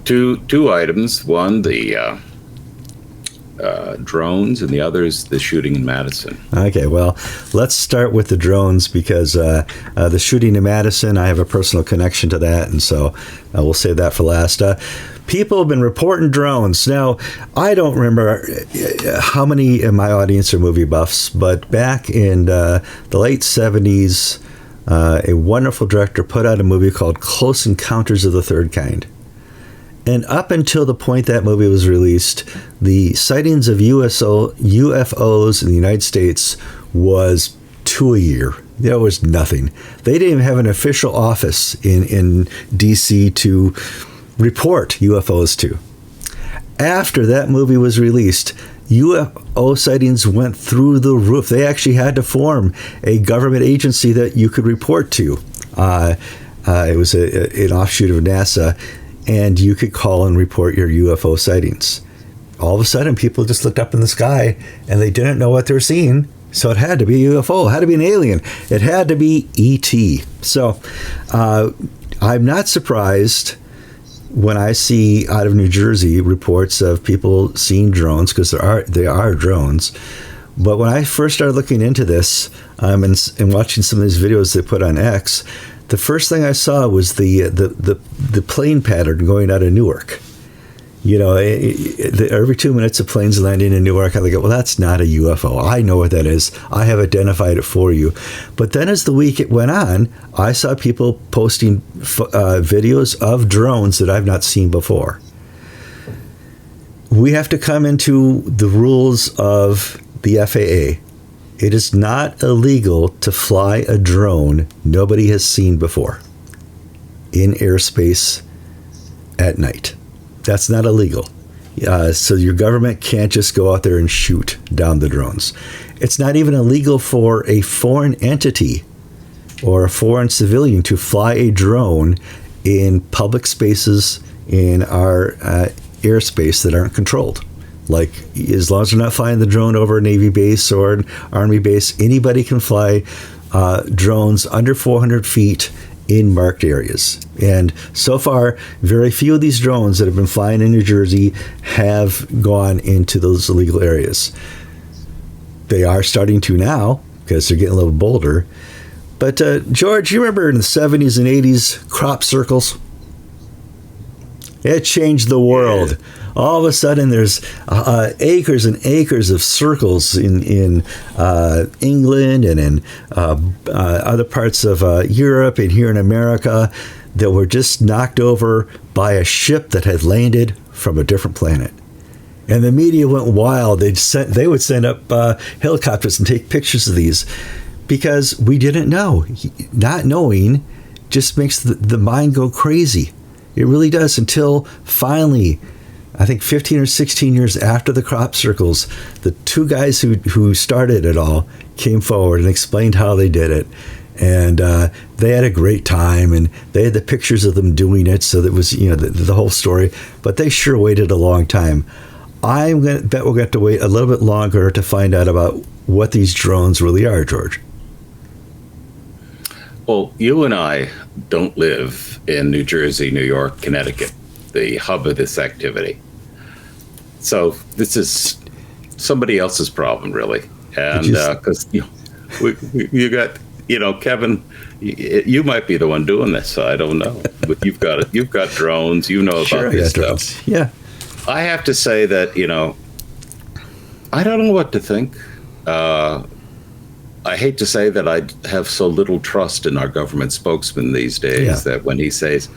Two items. One, the drones, and the other is the shooting in Madison. Okay, well, let's start with the drones, because the shooting in Madison, I have a personal connection to that, and so we'll save that for last. People have been reporting drones. Now, I don't remember how many in my audience are movie buffs, but back in the late 70s, a wonderful director put out a movie called Close Encounters of the Third Kind. And up until the point that movie was released, the sightings of UFOs in the United States was 2 a year. There was nothing. They didn't even have an official office in D.C. to report UFOs to. After that movie was released, UFO sightings went through the roof. They actually had to form a government agency that you could report to. It was an offshoot of NASA. And you could call and report your UFO sightings. All of a sudden, people just looked up in the sky and they didn't know what they were seeing. So it had to be a UFO. It had to be an alien. It had to be ET. So I'm not surprised when I see out of New Jersey reports of people seeing drones, because they are drones. But when I first started looking into this and watching some of these videos they put on X, the first thing I saw was the plane pattern going out of Newark. Every 2 minutes a plane's landing in Newark. I go, well, that's not a UFO. I know what that is. I have identified it for you. But then as the week it went on, I saw people posting videos of drones that I've not seen before. We have to come into the rules of the FAA. It is not illegal to fly a drone nobody has seen before in airspace at night. That's not illegal. So your government can't just go out there and shoot down the drones. It's not even illegal for a foreign entity or a foreign civilian to fly a drone in public spaces in our airspace that aren't controlled. Like, as long as they're not flying the drone over a Navy base or an Army base, anybody can fly drones under 400 feet in marked areas. And so far, very few of these drones that have been flying in New Jersey have gone into those illegal areas. They are starting to now, because they're getting a little bolder. But, George, you remember in the 70s and 80s crop circles? It changed the world. All of a sudden, there's acres and acres of circles in England and in other parts of Europe and here in America that were just knocked over by a ship that had landed from a different planet. And the media went wild. They would send up helicopters and take pictures of these because we didn't know. Not knowing just makes the mind go crazy. It really does, until finally, I think 15 or 16 years after the crop circles, the two guys who started it all came forward and explained how they did it. And they had a great time, and they had the pictures of them doing it, so that was, the whole story. But they sure waited a long time. I'm going to bet we'll get to wait a little bit longer to find out about what these drones really are, George. Well, you and I don't live in New Jersey, New York, Connecticut, the hub of this activity. So this is somebody else's problem, really. And because you got, Kevin, you might be the one doing this. I don't know. But you've got drones. You know about this stuff. Drones. Yeah. I have to say that, I don't know what to think. I hate to say that I have so little trust in our government spokesman these days that when he says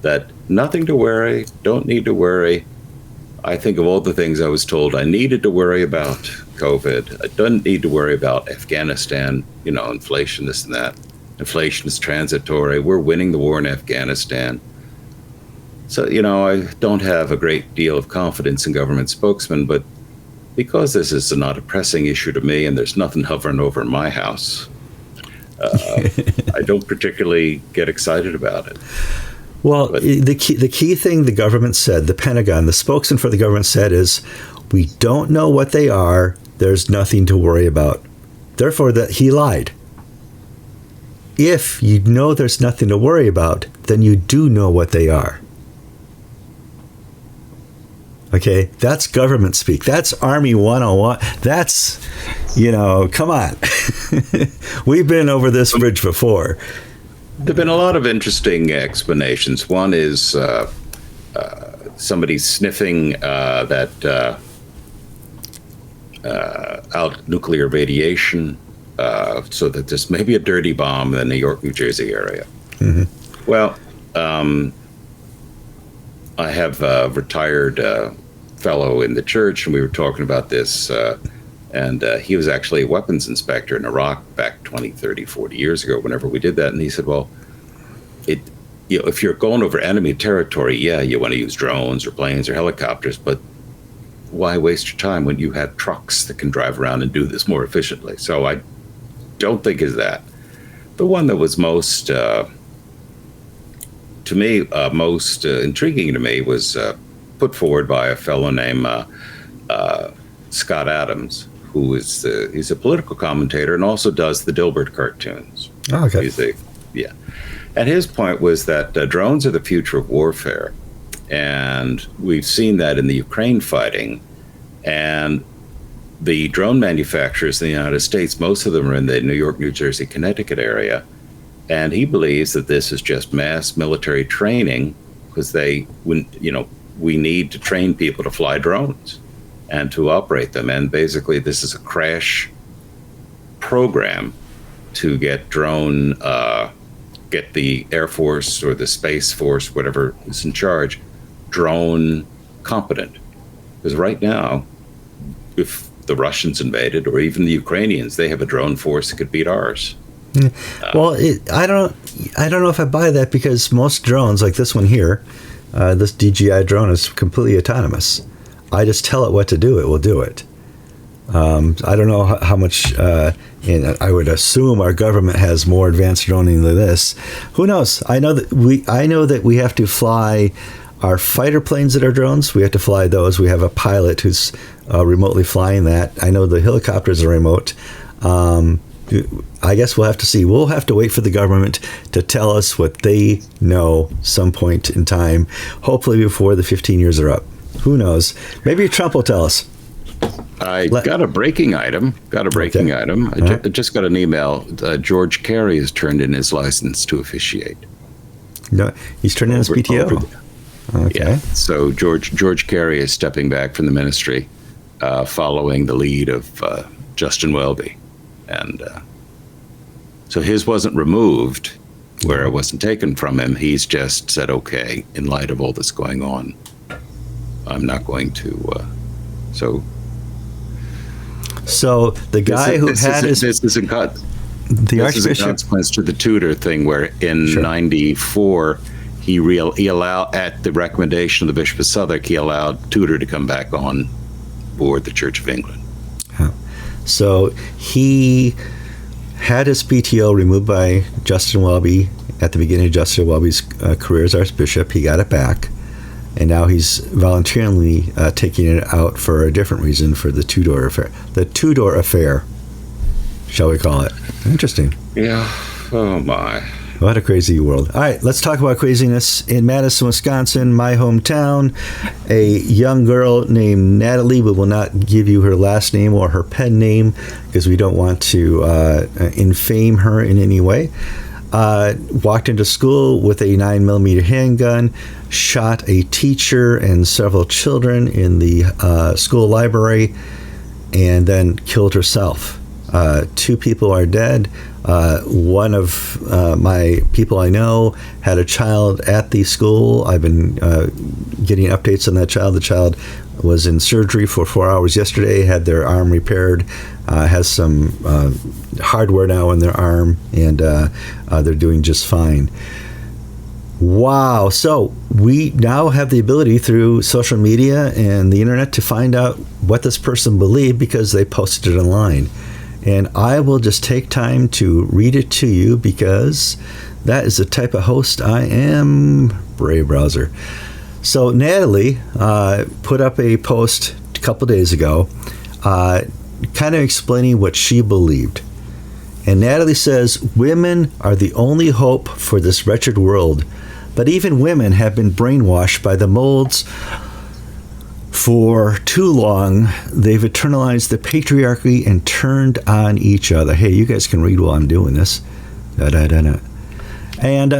that nothing to worry, don't need to worry, I think of all the things I was told I needed to worry about COVID. I don't need to worry about Afghanistan, inflation, this and that. Inflation is transitory. We're winning the war in Afghanistan. So, I don't have a great deal of confidence in government spokesmen, but because this is not a pressing issue to me and there's nothing hovering over in my house, I don't particularly get excited about it. Well, the key thing the government said, the Pentagon, the spokesman for the government said is, we don't know what they are. There's nothing to worry about. Therefore, that he lied. If you know there's nothing to worry about, then you do know what they are. Okay, that's government speak. That's Army 101. That's, come on. We've been over this bridge before. There have been a lot of interesting explanations. One is somebody sniffing out nuclear radiation so that this may be a dirty bomb in the New York, New Jersey area. Mm-hmm. Well, I have a retired fellow in the church, and we were talking about this, and he was actually a weapons inspector in Iraq back 20, 30, 40 years ago, whenever we did that. And he said, well, if you're going over enemy territory, you want to use drones or planes or helicopters, but why waste your time when you have trucks that can drive around and do this more efficiently? So I don't think is that. The one that was most, to me, most intriguing to me was put forward by a fellow named Scott Adams, who is he's a political commentator and also does the Dilbert cartoons. Oh, okay. And his point was that drones are the future of warfare, and we've seen that in the Ukraine fighting. And the drone manufacturers in the United States, most of them are in the New York, New Jersey, Connecticut area, and he believes that this is just mass military training because we need to train people to fly drones and to operate them. And basically, this is a crash program to get get the Air Force or the Space Force, whatever is in charge, drone competent. Because right now, if the Russians invaded, or even the Ukrainians, they have a drone force that could beat ours. Well, I don't know if I buy that, because most drones, like this one here, this DJI drone, is completely autonomous. I just tell it what to do; it will do it. I don't know how much, and I would assume our government has more advanced droning than this. Who knows? I know that we have to fly our fighter planes that are drones. We have to fly those. We have a pilot who's remotely flying that. I know the helicopters are remote. I guess we'll have to see. We'll have to wait for the government to tell us what they know some point in time, hopefully before the 15 years are up. Who knows? Maybe Trump will tell us. I got a breaking item. I just got an email. George Carey has turned in his license to officiate. No, he's turned in his PTO. Okay. Yeah. So George Carey is stepping back from the ministry, following the lead of Justin Welby, and so his wasn't removed where it wasn't taken from him. He's just said, okay, in light of all this going on, I'm not going to. So the guy who had his this isn't cut. The this Archbishop is a consequence to the Tudor thing, where in '94 he allowed, at the recommendation of the Bishop of Southwark, he allowed Tudor to come back on board the Church of England. So he had his PTO removed by Justin Welby at the beginning of Justin Welby's career as Archbishop. He got it back, and now he's voluntarily taking it out for a different reason, for the Tudor affair. The Tudor affair, shall we call it? Interesting. Yeah. Oh my. What a crazy world. All right, let's talk about craziness. In Madison, Wisconsin, my hometown, a young girl named Natalie, we will not give you her last name or her pen name because we don't want to infame her in any way, walked into school with a 9mm handgun, shot a teacher and several children in the school library, and then killed herself. 2 people are dead. One of my people I know had a child at the school. I've been getting updates on that child. The child was in surgery for 4 hours yesterday, had their arm repaired, has some hardware now in their arm, and they're doing just fine. Wow. So we now have the ability through social media and the internet to find out what this person believed because they posted it online. And I will just take time to read it to you because that is the type of host I am. Brave browser. So Natalie put up a post a couple days ago kind of explaining what she believed. And Natalie says, women are the only hope for this wretched world. But even women have been brainwashed by the molds for too long. They've eternalized the patriarchy and turned on each other. Hey, you guys can read while I'm doing this. And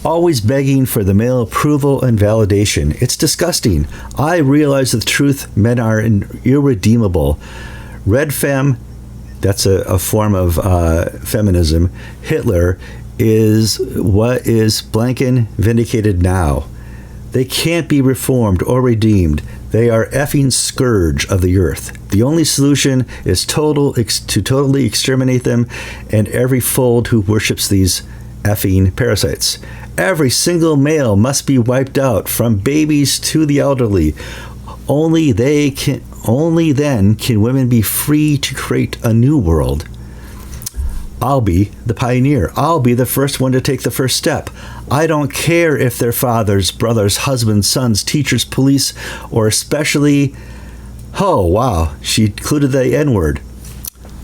always begging for the male approval and validation. It's disgusting. I realize the truth. Men are irredeemable. RADFEM, that's a form of feminism. Hitler is what is blanking vindicated now. They can't be reformed or redeemed. They are effing scourge of the earth. The only solution is to totally exterminate them and every fold who worships these effing parasites. Every single male must be wiped out, from babies to the elderly. Only then can women be free to create a new world. I'll be the pioneer. I'll be the first one to take the first step. I don't care if they're fathers, brothers, husbands, sons, teachers, police, or especially, oh wow, she included the N-word,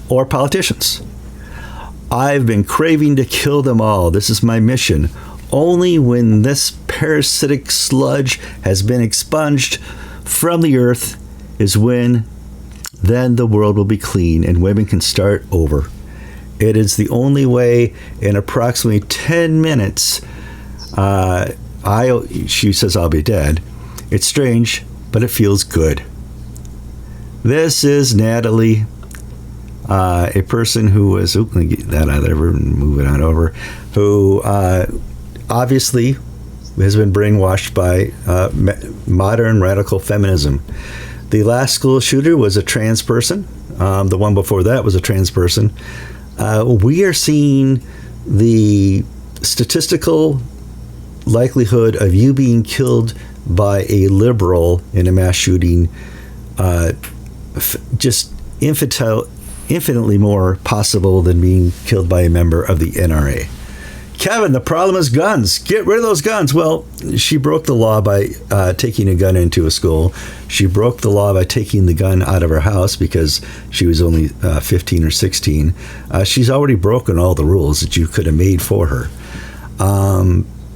or politicians. I've been craving to kill them all. This is my mission. Only when this parasitic sludge has been expunged from the earth is when then the world will be clean and women can start over. It is the only way. In approximately 10 minutes, she says I'll be dead. It's strange, but it feels good. This is Natalie, a person who was, let me get that out of there, move it on over, who obviously has been brainwashed by modern radical feminism. The last school shooter was a trans person. The one before that was a trans person. We are seeing the statistical likelihood of you being killed by a liberal in a mass shooting just infinitely more possible than being killed by a member of the NRA. Kevin, the problem is guns. Get rid of those guns. Well, she broke the law by taking a gun into a school. She broke the law by taking the gun out of her house because she was only 15 or 16. She's already broken all the rules that you could have made for her.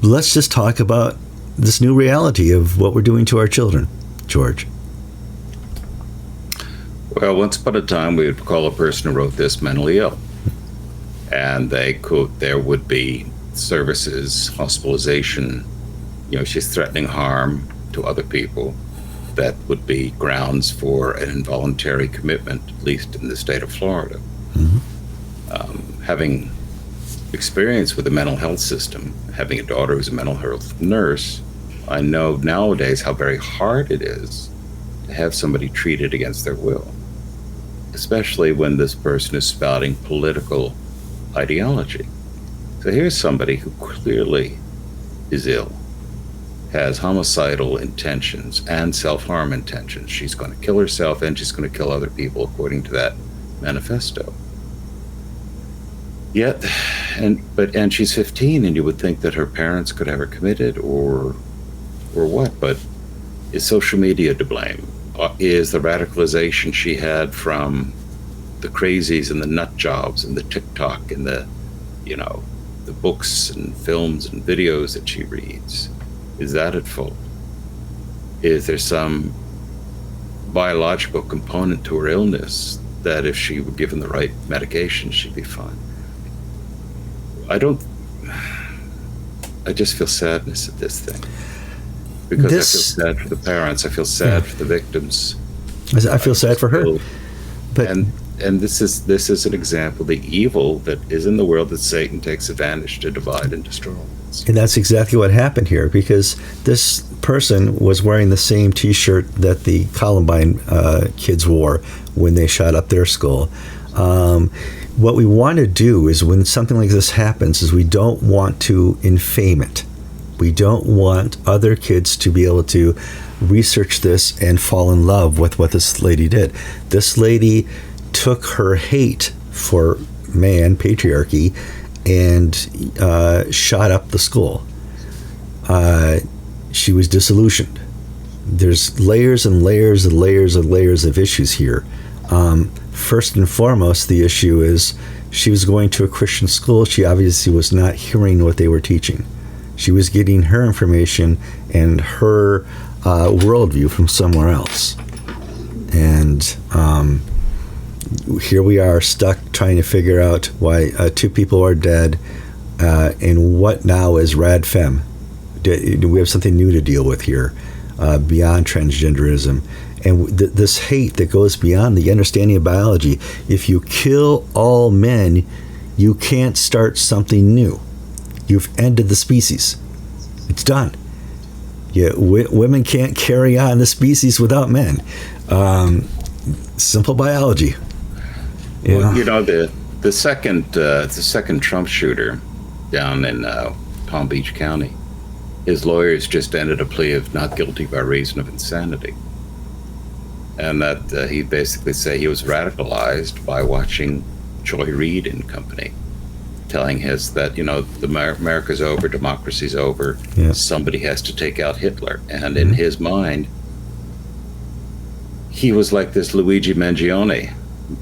Let's just talk about this new reality of what we're doing to our children, George. Well, once upon a time, we would call a person who wrote this mentally ill. And there would be services, hospitalization, she's threatening harm to other people. That would be grounds for an involuntary commitment, at least in the state of Florida. Having experience with the mental health system, having a daughter who's a mental health nurse, I know nowadays how very hard it is to have somebody treated against their will, especially when this person is spouting political ideology. So here's somebody who clearly is ill, has homicidal intentions and self-harm intentions. She's going to kill herself and she's going to kill other people, according to that manifesto. Yet, and she's 15, and you would think that her parents could have her committed, or what? But is social media to blame? Is the radicalization she had from the crazies and the nut jobs and the TikTok and the books and films and videos that she reads, is that at fault? Is there some biological component to her illness that if she were given the right medication, she'd be fine? I just feel sadness at this thing. Because I feel sad for the parents. I feel sad for the victims. I feel sad for her. But and this is an example of the evil that is in the world that Satan takes advantage to divide and destroy. And that's exactly what happened here, because this person was wearing the same T-shirt that the Columbine kids wore when they shot up their school. What we want to do is, when something like this happens, is we don't want to infame it. We don't want other kids to be able to research this and fall in love with what this lady did. This lady took her hate for man, patriarchy, and shot up the school. She was disillusioned. There's layers and layers and layers and layers of issues here. First and foremost, the issue is she was going to a Christian school. She obviously was not hearing what they were teaching. She was getting her information and her worldview from somewhere else. And here we are, stuck trying to figure out why 2 people are dead, and what now is RADFEM. Do we have something new to deal with here, beyond transgenderism? And this hate that goes beyond the understanding of biology. If you kill all men, you can't start something new. You've ended the species. It's done. Women can't carry on the species without men. Simple biology. Well, the second Trump shooter down in Palm Beach County, his lawyers just ended a plea of not guilty by reason of insanity. And that he basically said he was radicalized by watching Joy Reid and company, telling us that, America's over, democracy's over, somebody has to take out Hitler. And in his mind, he was like this Luigi Mangione.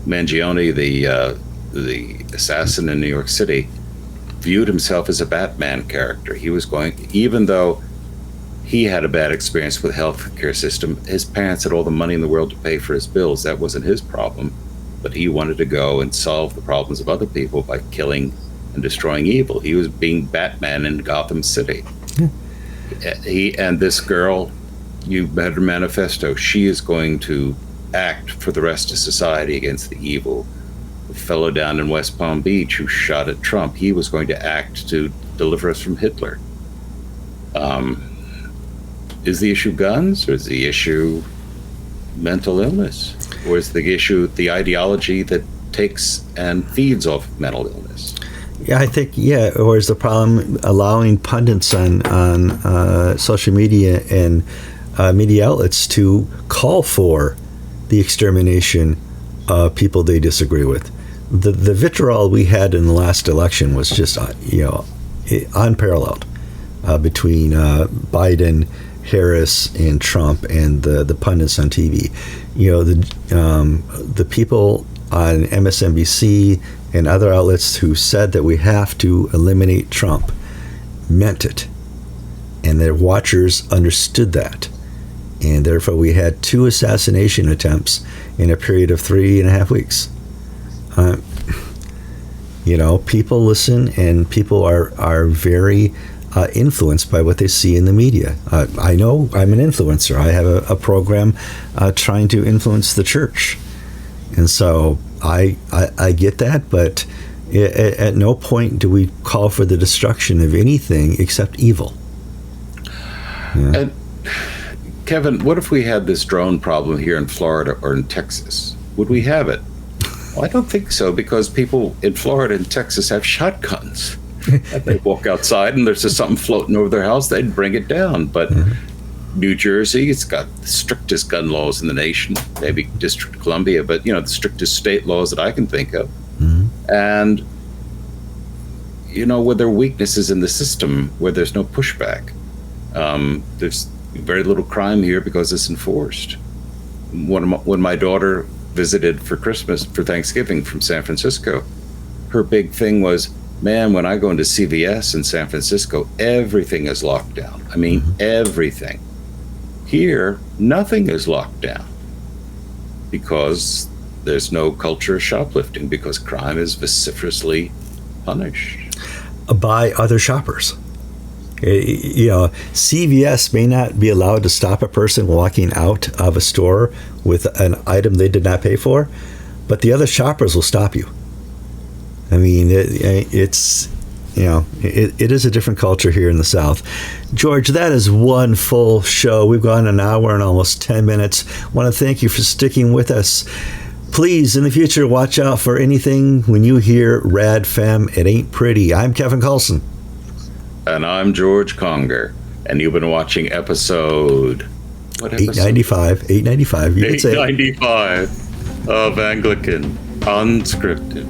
Mangione, the assassin in New York City, viewed himself as a Batman character. He was going, even though he had a bad experience with the healthcare system, his parents had all the money in the world to pay for his bills. That wasn't his problem. But he wanted to go and solve the problems of other people by killing and destroying evil. He was being Batman in Gotham City. And this girl, you read her manifesto, she is going to act for the rest of society against the evil. The fellow down in West Palm Beach who shot at Trump, he was going to act to deliver us from Hitler. Is the issue guns, or is the issue mental illness? Or is the issue the ideology that takes and feeds off mental illness? Yeah, I think, or is the problem allowing pundits on social media and media outlets to call for the extermination of people they disagree with? The vitriol we had in the last election was just, unparalleled between Biden, Harris, and Trump, and the pundits on TV. The people on MSNBC and other outlets who said that we have to eliminate Trump meant it, and their watchers understood that, and therefore we had 2 assassination attempts in a period of 3.5 weeks. People listen, and people are very influenced by what they see in the media. I know I'm an influencer. I have a program trying to influence the church. And so I get that, but at no point do we call for the destruction of anything except evil. Yeah. And Kevin, what if we had this drone problem here in Florida or in Texas? Would we have it? Well, I don't think so, because people in Florida and Texas have shotguns. And they walk outside and there's just something floating over their house, they'd bring it down. But New Jersey, it's got the strictest gun laws in the nation, maybe District of Columbia, but the strictest state laws that I can think of. And where there are weaknesses in the system, where there's no pushback, there's very little crime here because it's enforced. When my daughter visited for Thanksgiving from San Francisco, her big thing was, man, when I go into CVS in San Francisco, everything is locked down. I mean, everything. Here, nothing is locked down because there's no culture of shoplifting, because crime is vociferously punished by other shoppers. CVS may not be allowed to stop a person walking out of a store with an item they did not pay for, but the other shoppers will stop you. I mean, it is a different culture here in the South. George, that is one full show. We've gone an hour and almost 10 minutes. I want to thank you for sticking with us. Please, in the future, watch out for anything when you hear RADFEM. It ain't pretty. I'm Kevin Kallsen. And I'm George Conger. And you've been watching episode... What episode? 895. 895. You could say 895 of Anglican Unscripted.